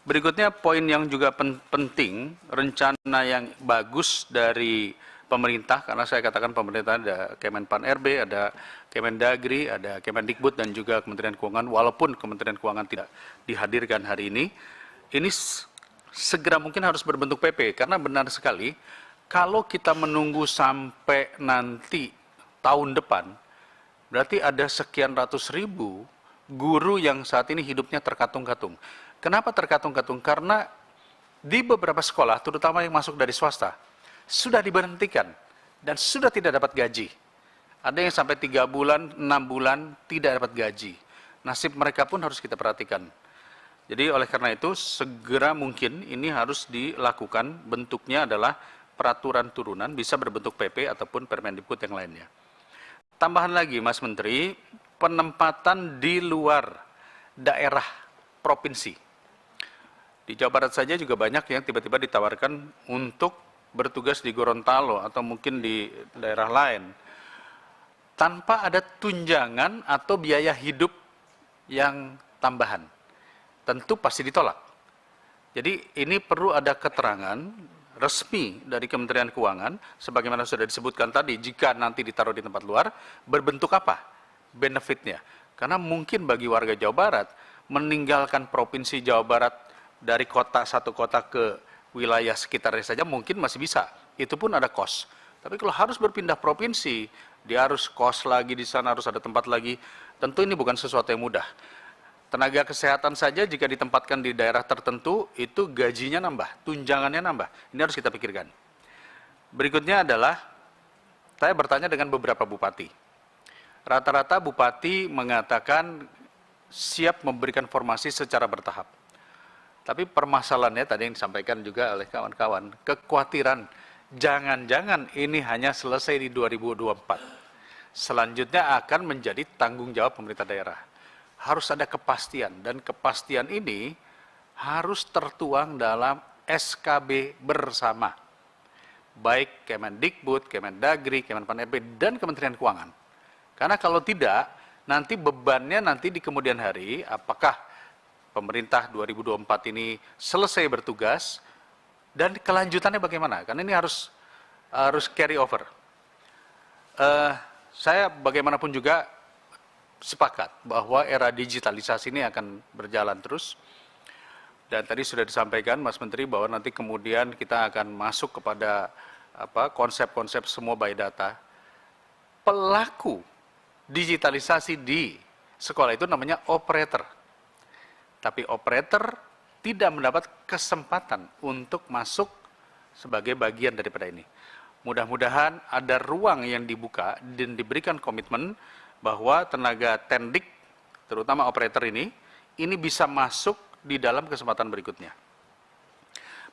Berikutnya poin yang juga penting, rencana yang bagus dari pemerintah, karena saya katakan pemerintah ada Kemenpan RB, ada Kemendagri, ada Kemendikbud, dan juga Kementerian Keuangan, walaupun Kementerian Keuangan tidak dihadirkan hari ini segera mungkin harus berbentuk PP, karena benar sekali, kalau kita menunggu sampai nanti tahun depan, berarti ada sekian ratus ribu guru yang saat ini hidupnya terkatung-katung. Kenapa terkatung-katung? Karena di beberapa sekolah, terutama yang masuk dari swasta, sudah diberhentikan dan sudah tidak dapat gaji. Ada yang sampai 3 bulan, 6 bulan tidak dapat gaji. Nasib mereka pun harus kita perhatikan. Jadi oleh karena itu segera mungkin ini harus dilakukan, bentuknya adalah peraturan turunan, bisa berbentuk PP ataupun Permendikbud yang lainnya. Tambahan lagi Mas Menteri, penempatan di luar daerah provinsi. Di Jawa Barat saja juga banyak yang tiba-tiba ditawarkan untuk bertugas di Gorontalo atau mungkin di daerah lain, tanpa ada tunjangan atau biaya hidup yang tambahan. Tentu pasti ditolak. Jadi ini perlu ada keterangan resmi dari Kementerian Keuangan, sebagaimana sudah disebutkan tadi, jika nanti ditaruh di tempat luar, berbentuk apa benefitnya. Karena mungkin bagi warga Jawa Barat, meninggalkan Provinsi Jawa Barat dari satu kota ke wilayah sekitarnya saja mungkin masih bisa. Itu pun ada kos. Tapi kalau harus berpindah provinsi, dia harus kos lagi di sana, harus ada tempat lagi. Tentu ini bukan sesuatu yang mudah. Tenaga kesehatan saja jika ditempatkan di daerah tertentu, itu gajinya nambah, tunjangannya nambah. Ini harus kita pikirkan. Berikutnya adalah, saya bertanya dengan beberapa bupati. Rata-rata bupati mengatakan siap memberikan formasi secara bertahap. Tapi permasalahannya tadi yang disampaikan juga oleh kawan-kawan, kekhawatiran jangan-jangan ini hanya selesai di 2024. Selanjutnya akan menjadi tanggung jawab pemerintah daerah. Harus ada kepastian, dan kepastian ini harus tertuang dalam SKB bersama. Baik Kemendikbud, Kemendagri, Kemenpan RB, dan Kementerian Keuangan. Karena kalau tidak, nanti bebannya nanti di kemudian hari, apakah pemerintah 2024 ini selesai bertugas, dan kelanjutannya bagaimana? Karena ini harus carry over. Saya bagaimanapun juga sepakat bahwa era digitalisasi ini akan berjalan terus. Dan tadi sudah disampaikan Mas Menteri bahwa nanti kemudian kita akan masuk kepada konsep-konsep semua by data. Pelaku digitalisasi di sekolah itu namanya operator. Tapi operator tidak mendapat kesempatan untuk masuk sebagai bagian daripada ini. Mudah-mudahan ada ruang yang dibuka dan diberikan komitmen bahwa tenaga tendik, terutama operator ini bisa masuk di dalam kesempatan berikutnya.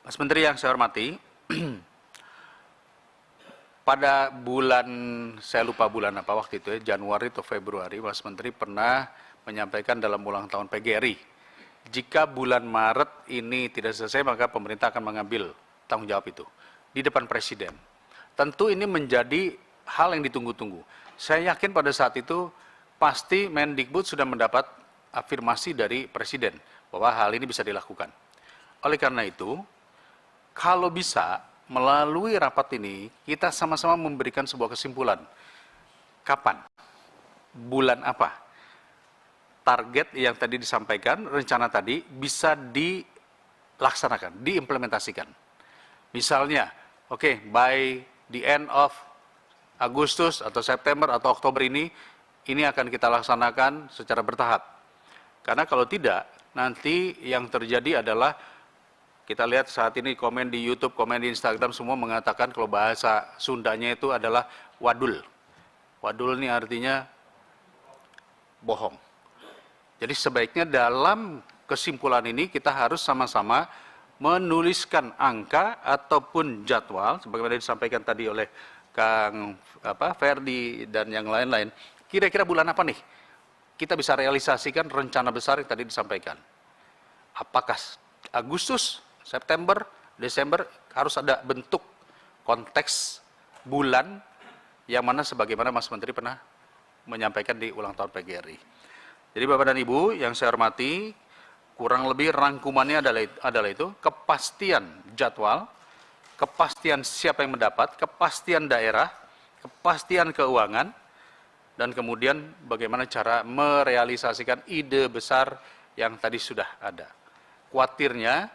Mas Menteri yang saya hormati, pada bulan, saya lupa bulan apa waktu itu ya, Januari atau Februari, Mas Menteri pernah menyampaikan dalam ulang tahun PGRI, jika bulan Maret ini tidak selesai, maka pemerintah akan mengambil tanggung jawab itu di depan Presiden. Tentu ini menjadi hal yang ditunggu-tunggu. Saya yakin pada saat itu pasti Mendikbud sudah mendapat afirmasi dari Presiden bahwa hal ini bisa dilakukan. Oleh karena itu, kalau bisa melalui rapat ini kita sama-sama memberikan sebuah kesimpulan. Kapan? Bulan apa? Target yang tadi disampaikan, rencana tadi bisa dilaksanakan, diimplementasikan. Misalnya, by the end of Agustus atau September atau Oktober ini akan kita laksanakan secara bertahap. Karena kalau tidak, nanti yang terjadi adalah, kita lihat saat ini komen di YouTube, komen di Instagram, semua mengatakan kalau bahasa Sundanya itu adalah wadul. Wadul ini artinya bohong. Jadi sebaiknya dalam kesimpulan ini kita harus sama-sama menuliskan angka ataupun jadwal, sebagaimana disampaikan tadi oleh Kang Ferdi dan yang lain-lain. Kira-kira bulan apa nih kita bisa realisasikan rencana besar yang tadi disampaikan? Apakah Agustus, September, Desember, harus ada bentuk konteks bulan yang mana sebagaimana Mas Menteri pernah menyampaikan di ulang tahun PGRI. Jadi Bapak dan Ibu yang saya hormati, kurang lebih rangkumannya adalah itu, kepastian jadwal, kepastian siapa yang mendapat, kepastian daerah, kepastian keuangan, dan kemudian bagaimana cara merealisasikan ide besar yang tadi sudah ada. Khawatirnya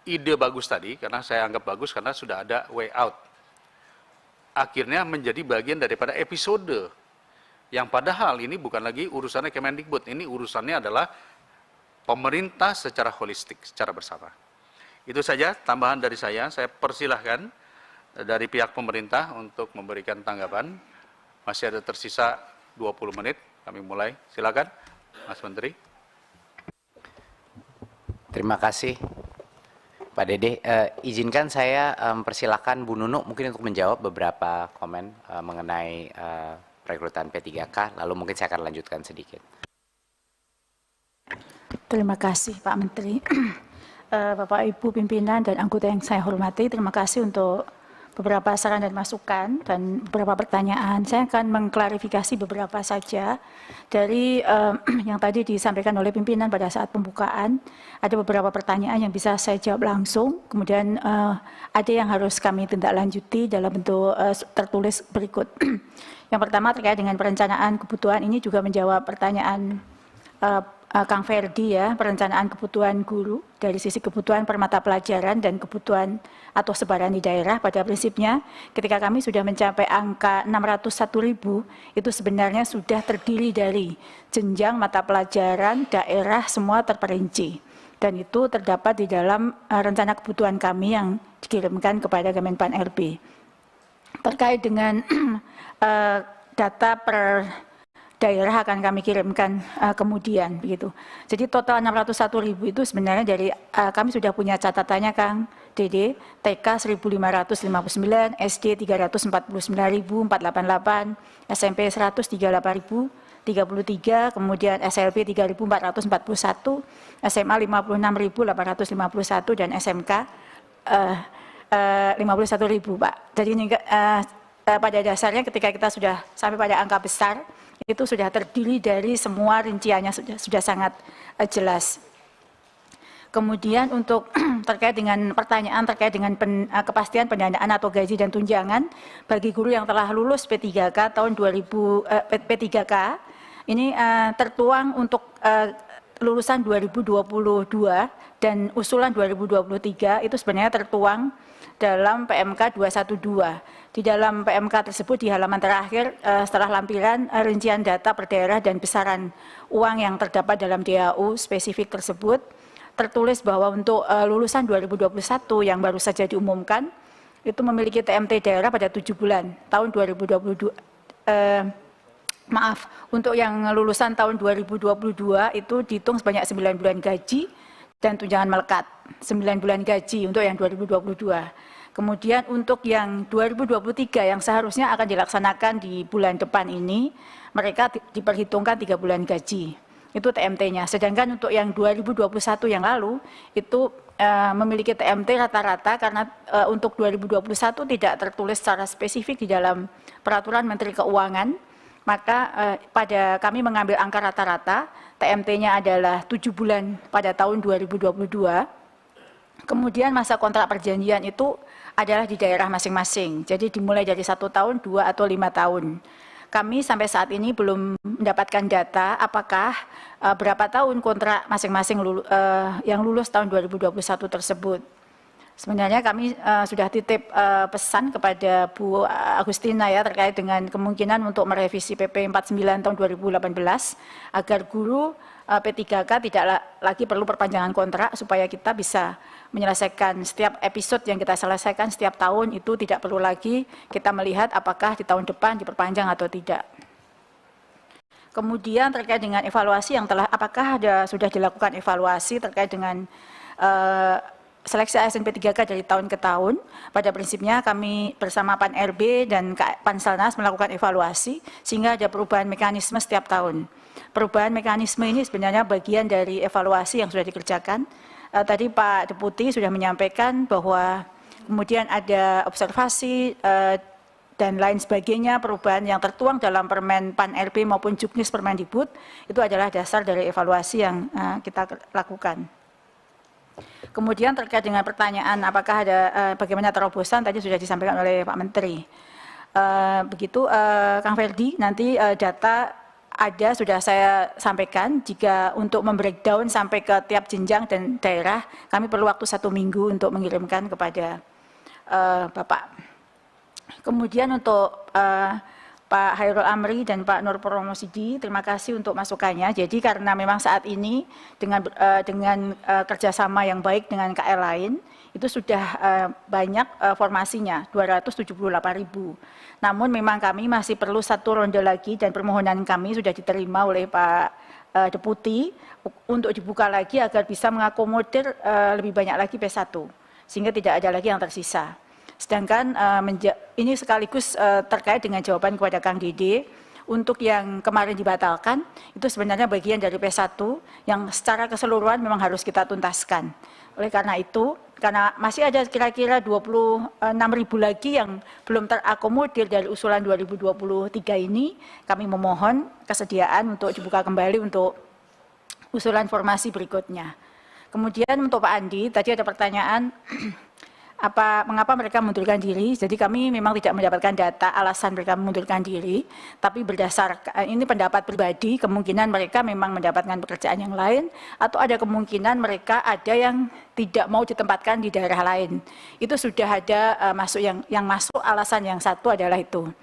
ide bagus tadi, karena saya anggap bagus karena sudah ada way out, akhirnya menjadi bagian daripada episode yang padahal ini bukan lagi urusannya Kemendikbud, ini urusannya adalah pemerintah secara holistik, secara bersama. Itu saja tambahan dari saya persilahkan dari pihak pemerintah untuk memberikan tanggapan. Masih ada tersisa 20 menit, kami mulai. Silakan, Mas Menteri. Terima kasih, Pak Dede. Izinkan saya persilahkan Bu Nunu mungkin untuk menjawab beberapa komen mengenai rekrutan P3K, lalu mungkin saya akan lanjutkan sedikit. Terima kasih Pak Menteri. Bapak Ibu pimpinan dan anggota yang saya hormati, terima kasih untuk beberapa saran dan masukan dan beberapa pertanyaan. Saya akan mengklarifikasi beberapa saja dari yang tadi disampaikan oleh pimpinan pada saat pembukaan. Ada beberapa pertanyaan yang bisa saya jawab langsung, kemudian ada yang harus kami tindak lanjuti dalam bentuk tertulis berikut. Yang pertama terkait dengan perencanaan kebutuhan, ini juga menjawab pertanyaan Kang Ferdi ya, perencanaan kebutuhan guru dari sisi kebutuhan per mata pelajaran dan kebutuhan atau sebaran di daerah. Pada prinsipnya ketika kami sudah mencapai angka 601.000, itu sebenarnya sudah terdiri dari jenjang mata pelajaran, daerah, semua terperinci. Dan itu terdapat di dalam rencana kebutuhan kami yang dikirimkan kepada Kemenpan RB. Terkait dengan data per daerah akan kami kirimkan kemudian begitu. Jadi total 601.000 itu sebenarnya dari kami sudah punya catatannya Kang Dede, TK 1.559, SD 349.488, SMP 138.033, kemudian SLB 3.441, SMA 56.851 dan SMK 51.000 Pak. Jadi pada dasarnya ketika kita sudah sampai pada angka besar, itu sudah terdiri dari semua rinciannya sudah sangat jelas. Kemudian untuk terkait dengan pertanyaan terkait dengan kepastian pendanaan atau gaji dan tunjangan bagi guru yang telah lulus P3K tahun 2000 ini tertuang untuk lulusan 2022 dan usulan 2023 itu sebenarnya tertuang dalam PMK 212. Di dalam PMK tersebut di halaman terakhir setelah lampiran rincian data per daerah dan besaran uang yang terdapat dalam DAU spesifik tersebut tertulis bahwa untuk lulusan 2021 yang baru saja diumumkan itu memiliki TMT daerah pada 7 bulan tahun 2022. Maaf, untuk yang lulusan tahun 2022 itu dihitung sebanyak 9 bulan gaji dan tunjangan melekat. 9 bulan gaji untuk yang 2022. Kemudian untuk yang 2023 yang seharusnya akan dilaksanakan di bulan depan ini, mereka diperhitungkan 3 bulan gaji. Itu TMT-nya. Sedangkan untuk yang 2021 yang lalu, itu memiliki TMT rata-rata karena untuk 2021 tidak tertulis secara spesifik di dalam Peraturan Menteri Keuangan, maka pada kami mengambil angka rata-rata, TMT-nya adalah 7 bulan pada tahun 2022. Kemudian masa kontrak perjanjian itu adalah di daerah masing-masing. Jadi dimulai dari 1 tahun, 2 atau 5 tahun. Kami sampai saat ini belum mendapatkan data apakah berapa tahun kontrak masing-masing yang lulus tahun 2021 tersebut. Sebenarnya kami sudah titip pesan kepada Bu Agustina ya terkait dengan kemungkinan untuk merevisi PP 49 tahun 2018 agar guru P3K tidak lagi perlu perpanjangan kontrak supaya kita bisa menyelesaikan setiap episode yang kita selesaikan setiap tahun itu tidak perlu lagi kita melihat apakah di tahun depan diperpanjang atau tidak. Kemudian terkait dengan evaluasi yang apakah sudah dilakukan evaluasi terkait dengan seleksi ASN P3K dari tahun ke tahun. Pada prinsipnya kami bersama Pan RB dan Panselnas melakukan evaluasi sehingga ada perubahan mekanisme setiap tahun. Perubahan mekanisme ini sebenarnya bagian dari evaluasi yang sudah dikerjakan. Tadi Pak Deputi sudah menyampaikan bahwa kemudian ada observasi dan lain sebagainya, perubahan yang tertuang dalam Permen Pan RB maupun Juknis Permendikbud, itu adalah dasar dari evaluasi yang kita lakukan. Kemudian terkait dengan pertanyaan apakah ada bagaimana terobosan, tadi sudah disampaikan oleh Pak Menteri. Begitu Kang Ferdi, nanti data ada sudah saya sampaikan, jika untuk membreakdown sampai ke tiap jenjang dan daerah, kami perlu waktu 1 minggu untuk mengirimkan kepada Bapak. Kemudian untuk Pak Hairul Amri dan Pak Nur Promosidi, terima kasih untuk masukannya. Jadi karena memang saat ini dengan kerjasama yang baik dengan KL lain, itu sudah banyak formasinya, 278.000. Namun memang kami masih perlu 1 ronde lagi dan permohonan kami sudah diterima oleh Pak Deputi untuk dibuka lagi agar bisa mengakomodir lebih banyak lagi P1, sehingga tidak ada lagi yang tersisa. Sedangkan ini sekaligus terkait dengan jawaban kepada Kang Dede, untuk yang kemarin dibatalkan, itu sebenarnya bagian dari P1 yang secara keseluruhan memang harus kita tuntaskan. Oleh karena itu, karena masih ada kira-kira 26.000 lagi yang belum terakomodir dari usulan 2023 ini, kami memohon kesediaan untuk dibuka kembali untuk usulan formasi berikutnya. Kemudian untuk Pak Andi, tadi ada pertanyaan, mengapa mereka mengundurkan diri? Jadi kami memang tidak mendapatkan data alasan mereka mengundurkan diri, tapi berdasarkan ini pendapat pribadi, kemungkinan mereka memang mendapatkan pekerjaan yang lain, atau ada kemungkinan mereka ada yang tidak mau ditempatkan di daerah lain. Itu sudah ada yang masuk alasan yang satu adalah itu.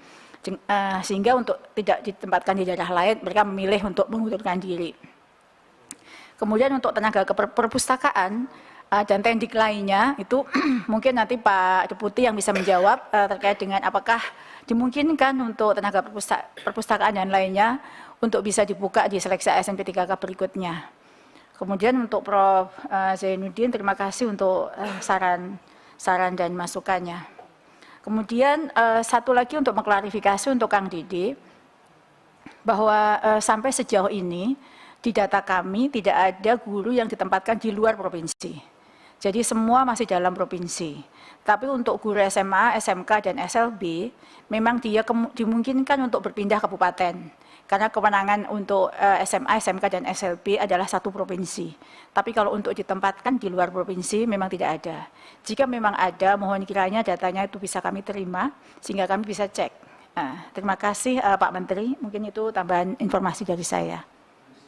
Sehingga untuk tidak ditempatkan di daerah lain, mereka memilih untuk mengundurkan diri. Kemudian untuk tenaga perpustakaan dan tendik lainnya itu mungkin nanti Pak Deputi yang bisa menjawab terkait dengan apakah dimungkinkan untuk tenaga perpustakaan dan lainnya untuk bisa dibuka di seleksi ASN P3K berikutnya. Kemudian untuk Prof. Zainuddin, terima kasih untuk saran dan masukannya. Kemudian satu lagi untuk mengklarifikasi untuk Kang Dede, bahwa sampai sejauh ini di data kami tidak ada guru yang ditempatkan di luar provinsi. Jadi semua masih dalam provinsi. Tapi untuk guru SMA, SMK, dan SLB, memang dia dimungkinkan untuk berpindah kabupaten. Karena kewenangan untuk SMA, SMK, dan SLB adalah satu provinsi. Tapi kalau untuk ditempatkan di luar provinsi, memang tidak ada. Jika memang ada, mohon kiranya datanya itu bisa kami terima, sehingga kami bisa cek. Terima kasih Pak Menteri, mungkin itu tambahan informasi dari saya.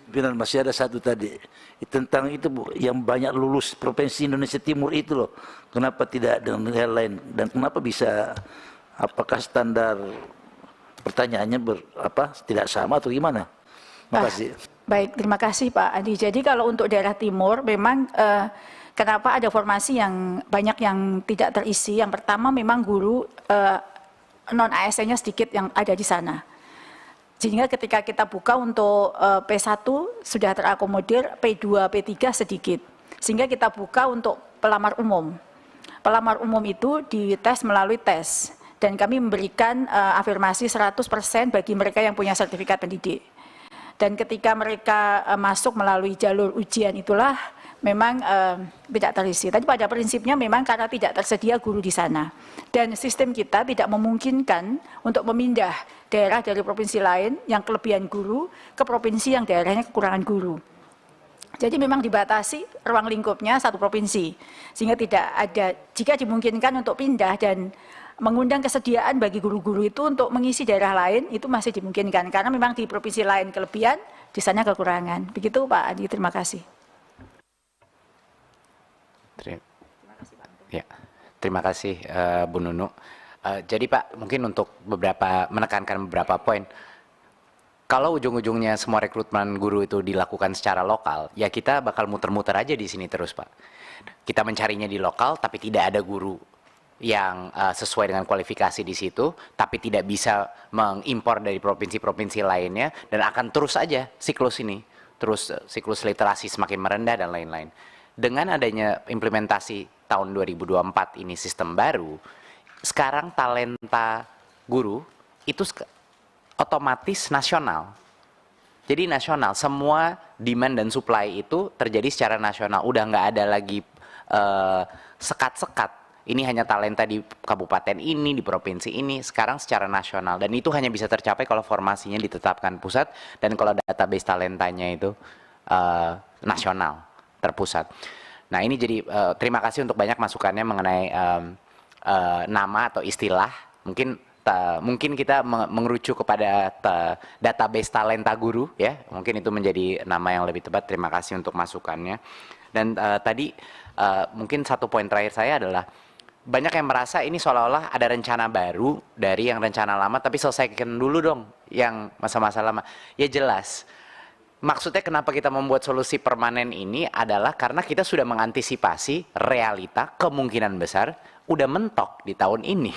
Pimpinan, masih ada satu tadi tentang itu Bu, yang banyak lulus Provinsi Indonesia Timur itu loh, kenapa tidak dengan negara lain dan kenapa bisa, apakah standar pertanyaannya tidak sama atau gimana? Terima kasih. Baik, terima kasih Pak Adi. Jadi kalau untuk daerah timur memang Kenapa ada formasi yang banyak yang tidak terisi? Yang pertama memang guru non-ASN-nya sedikit yang ada di sana. Sehingga ketika kita buka untuk P1 sudah terakomodir, P2, P3 sedikit. Sehingga kita buka untuk pelamar umum. Pelamar umum itu dites melalui tes. Dan kami memberikan afirmasi 100% bagi mereka yang punya sertifikat pendidik. Dan ketika mereka masuk melalui jalur ujian itulah memang tidak terisi. Tapi pada prinsipnya memang karena tidak tersedia guru di sana. Dan sistem kita tidak memungkinkan untuk memindah daerah dari provinsi lain yang kelebihan guru ke provinsi yang daerahnya kekurangan guru. Jadi memang dibatasi ruang lingkupnya satu provinsi. Sehingga tidak ada, jika dimungkinkan untuk pindah dan mengundang kesediaan bagi guru-guru itu untuk mengisi daerah lain, itu masih dimungkinkan. Karena memang di provinsi lain kelebihan, di sana kekurangan. Begitu Pak Adi, terima kasih. Terima kasih Bu Nunu. Jadi Pak, mungkin untuk menekankan beberapa poin. Kalau ujung-ujungnya semua rekrutmen guru itu dilakukan secara lokal, ya kita bakal muter-muter aja di sini terus Pak. Kita mencarinya di lokal, tapi tidak ada guru yang sesuai dengan kualifikasi di situ, tapi tidak bisa mengimpor dari provinsi-provinsi lainnya, dan akan terus aja siklus ini, terus siklus literasi semakin merendah dan lain-lain. Dengan adanya implementasi tahun 2024 ini sistem baru, sekarang talenta guru itu otomatis nasional. Jadi nasional, semua demand dan supply itu terjadi secara nasional. Udah nggak ada lagi sekat-sekat. Ini hanya talenta di kabupaten ini, di provinsi ini, sekarang secara nasional. Dan itu hanya bisa tercapai kalau formasinya ditetapkan pusat, dan kalau database talentanya itu nasional, terpusat. Nah ini jadi terima kasih untuk banyak masukannya mengenai nama atau istilah. Mungkin kita mengerucut kepada database talenta guru, ya. Mungkin itu menjadi nama yang lebih tepat. Terima kasih untuk masukannya. Dan tadi mungkin satu poin terakhir saya adalah banyak yang merasa ini seolah-olah ada rencana baru dari yang rencana lama, tapi selesaikan dulu dong yang masa-masa lama. Ya jelas. Maksudnya kenapa kita membuat solusi permanen ini adalah karena kita sudah mengantisipasi realita kemungkinan besar udah mentok di tahun ini.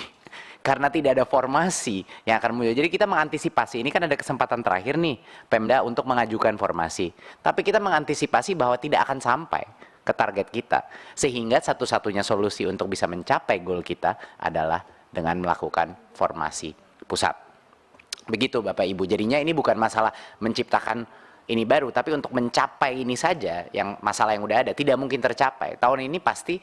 Karena tidak ada formasi yang akan muncul. Jadi kita mengantisipasi, ini kan ada kesempatan terakhir nih Pemda untuk mengajukan formasi. Tapi kita mengantisipasi bahwa tidak akan sampai ke target kita. Sehingga satu-satunya solusi untuk bisa mencapai goal kita adalah dengan melakukan formasi pusat. Begitu Bapak Ibu. Jadinya ini bukan masalah menciptakan ini baru, tapi untuk mencapai ini saja, yang masalah yang udah ada, tidak mungkin tercapai. Tahun ini pasti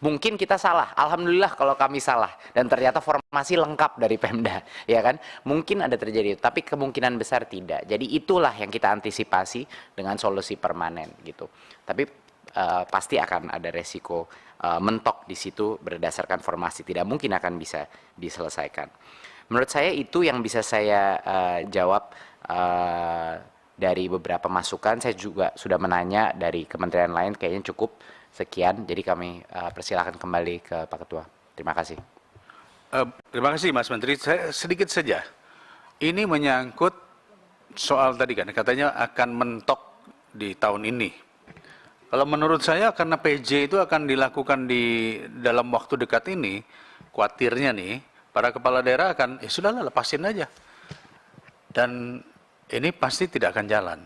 mungkin kita salah. Alhamdulillah kalau kami salah. Dan ternyata formasi lengkap dari Pemda. Ya kan? Mungkin ada terjadi, tapi kemungkinan besar tidak. Jadi itulah yang kita antisipasi dengan solusi permanen gitu. Tapi pasti akan ada resiko mentok di situ berdasarkan formasi, tidak mungkin akan bisa diselesaikan. Menurut saya itu yang bisa saya jawab dari beberapa masukan. Saya juga sudah menanya dari kementerian lain, kayaknya cukup sekian. Jadi kami persilakan kembali ke Pak Ketua. Terima kasih. Terima kasih Mas Menteri. Saya sedikit saja. Ini menyangkut soal tadi kan katanya akan mentok di tahun ini. Kalau menurut saya karena PJ itu akan dilakukan di dalam waktu dekat ini, khawatirnya nih, para kepala daerah akan, ya sudahlah lepasin aja. Dan ini pasti tidak akan jalan.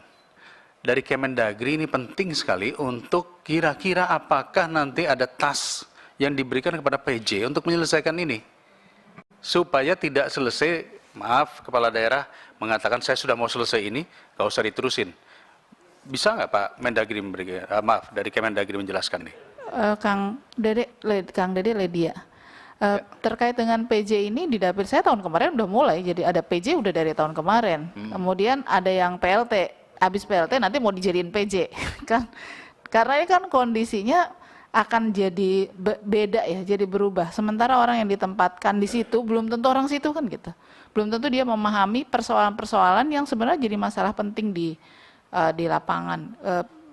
Dari Kemendagri ini penting sekali untuk kira-kira apakah nanti ada task yang diberikan kepada PJ untuk menyelesaikan ini. Supaya tidak selesai, maaf kepala daerah mengatakan saya sudah mau selesai ini, gak usah diterusin. Bisa nggak Pak Mendagri dari Kemendagri menjelaskan nih? Kang Dede Ledia, terkait dengan PJ ini di dapil saya tahun kemarin udah mulai, jadi ada PJ udah dari tahun kemarin. Kemudian ada yang PLT, habis PLT nanti mau dijadiin PJ kan? Karena ini kan kondisinya akan jadi beda ya, jadi berubah. Sementara orang yang ditempatkan di situ belum tentu orang situ kan gitu. Belum tentu dia memahami persoalan-persoalan yang sebenarnya jadi masalah penting di lapangan.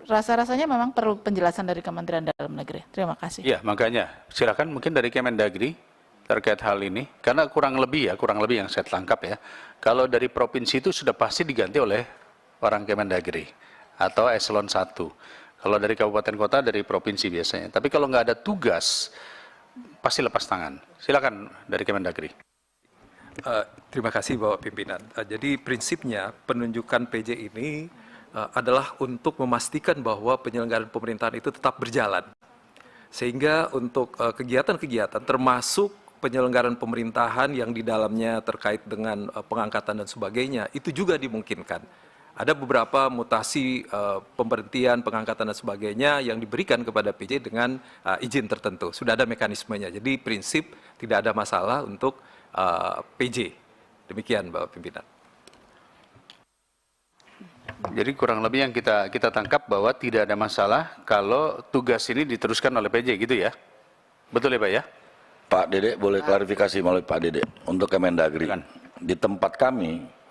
Rasa-rasanya memang perlu penjelasan dari Kementerian Dalam Negeri. Terima kasih. Iya, makanya silakan mungkin dari Kemendagri terkait hal ini, karena kurang lebih yang saya tangkap ya, kalau dari provinsi itu sudah pasti diganti oleh orang Kemendagri atau eselon 1. Kalau dari kabupaten kota, dari provinsi biasanya. Tapi kalau nggak ada tugas, pasti lepas tangan. Silakan dari Kemendagri. Terima kasih Bapak Pimpinan. Jadi prinsipnya penunjukan PJ ini adalah untuk memastikan bahwa penyelenggaraan pemerintahan itu tetap berjalan. Sehingga untuk kegiatan-kegiatan termasuk penyelenggaraan pemerintahan yang di dalamnya terkait dengan pengangkatan dan sebagainya, itu juga dimungkinkan. Ada beberapa mutasi pemberhentian, pengangkatan dan sebagainya yang diberikan kepada PJ dengan izin tertentu. Sudah ada mekanismenya. Jadi prinsip tidak ada masalah untuk PJ. Demikian Bapak Pimpinan. Jadi kurang lebih yang kita tangkap bahwa tidak ada masalah kalau tugas ini diteruskan oleh PJ gitu ya. Betul ya Pak ya? Pak Dede boleh klarifikasi melalui Pak Dede untuk Kemendagri. Di tempat kami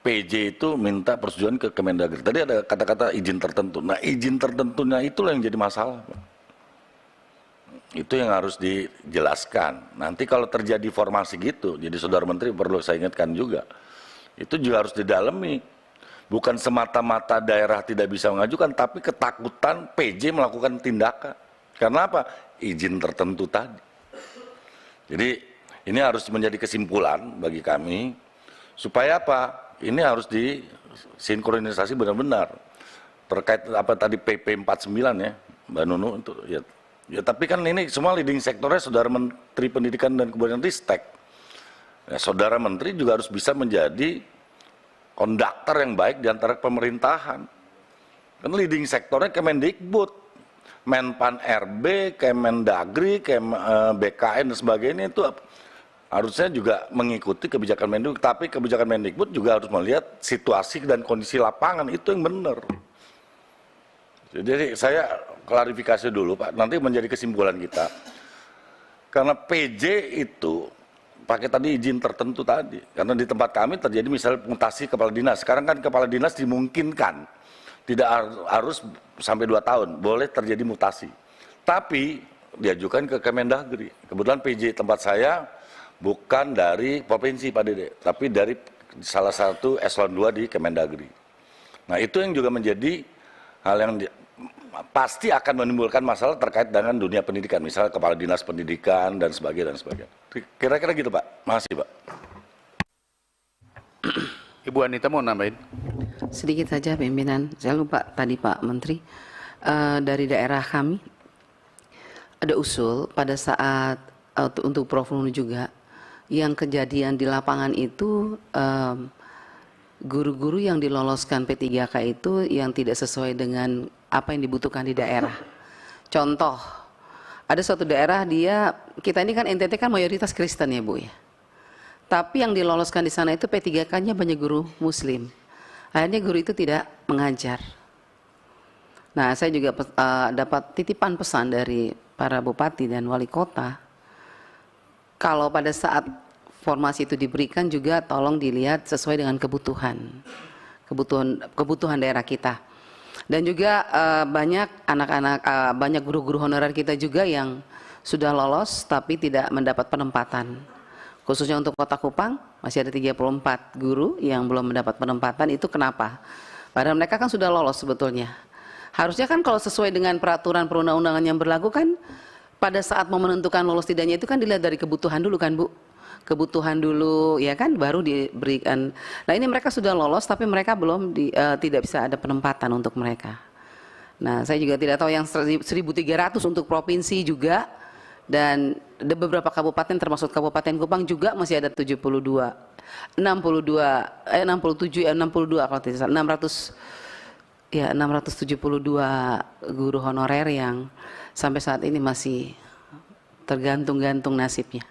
PJ itu minta persetujuan ke Kemendagri. Tadi ada kata-kata izin tertentu. Nah, izin tertentunya itulah yang jadi masalah, Pak. Itu yang harus dijelaskan. Nanti kalau terjadi formasi gitu, jadi Saudara Menteri perlu saya ingatkan juga. Itu juga harus didalami. Bukan semata-mata daerah tidak bisa mengajukan, tapi ketakutan PJ melakukan tindakan. Karena apa? Izin tertentu tadi. Jadi ini harus menjadi kesimpulan bagi kami, supaya apa? Ini harus disinkronisasi benar-benar terkait apa tadi PP 49 ya Mbak Nunu itu ya tapi kan ini semua leading sektornya Saudara Menteri Pendidikan dan Kebudayaan Ristek ya, Saudara Menteri juga harus bisa menjadi konduktor yang baik di antara pemerintahan kan leading sektornya Kemendikbud, Menpan RB, Kemendagri, BKN dan sebagainya itu harusnya juga mengikuti kebijakan Mendikbud, tapi kebijakan Mendikbud juga harus melihat situasi dan kondisi lapangan, itu yang benar. Jadi saya klarifikasi dulu Pak, nanti menjadi kesimpulan kita. Karena PJ itu pakai tadi izin tertentu tadi, karena di tempat kami terjadi misalnya mutasi kepala dinas, sekarang kan kepala dinas dimungkinkan, tidak harus sampai 2 tahun, boleh terjadi mutasi. Tapi diajukan ke Kemendagri, kebetulan PJ tempat saya, bukan dari provinsi Pak Dede, tapi dari salah satu eselon 2 di Kemendagri. Nah itu yang juga menjadi hal yang pasti akan menimbulkan masalah terkait dengan dunia pendidikan, misalnya kepala dinas pendidikan dan sebagainya dan sebagainya. Kira-kira gitu Pak. Makasih Pak. Ibu Anita mau nambahin? Sedikit saja pimpinan, saya lupa tadi Pak Menteri, dari daerah kami ada usul pada saat untuk Prof. Nunu juga, yang kejadian di lapangan itu guru-guru yang diloloskan P3K itu yang tidak sesuai dengan apa yang dibutuhkan di daerah. Contoh, ada suatu daerah kita ini kan NTT kan mayoritas Kristen ya Bu ya. Tapi yang diloloskan di sana itu P3K-nya banyak guru Muslim. Akhirnya guru itu tidak mengajar. Nah, saya juga dapat titipan pesan dari para bupati dan wali kota. Kalau pada saat formasi itu diberikan juga tolong dilihat sesuai dengan kebutuhan daerah kita. Dan juga banyak anak-anak, banyak guru-guru honorer kita juga yang sudah lolos tapi tidak mendapat penempatan. Khususnya untuk Kota Kupang masih ada 34 guru yang belum mendapat penempatan. Itu kenapa? Padahal mereka kan sudah lolos sebetulnya. Harusnya kan kalau sesuai dengan peraturan perundang-undangan yang berlaku kan pada saat mau menentukan lolos tidaknya itu kan dilihat dari kebutuhan dulu kan Bu. Kebutuhan dulu ya kan baru diberikan. Nah ini mereka sudah lolos tapi mereka belum tidak bisa ada penempatan untuk mereka. Nah saya juga tidak tahu yang 1.300 untuk provinsi juga. Dan ada beberapa kabupaten termasuk Kabupaten Kupang juga masih ada 62 kalau tidak salah 672 guru honorer yang sampai saat ini masih tergantung-gantung nasibnya.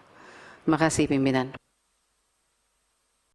Terima kasih pimpinan.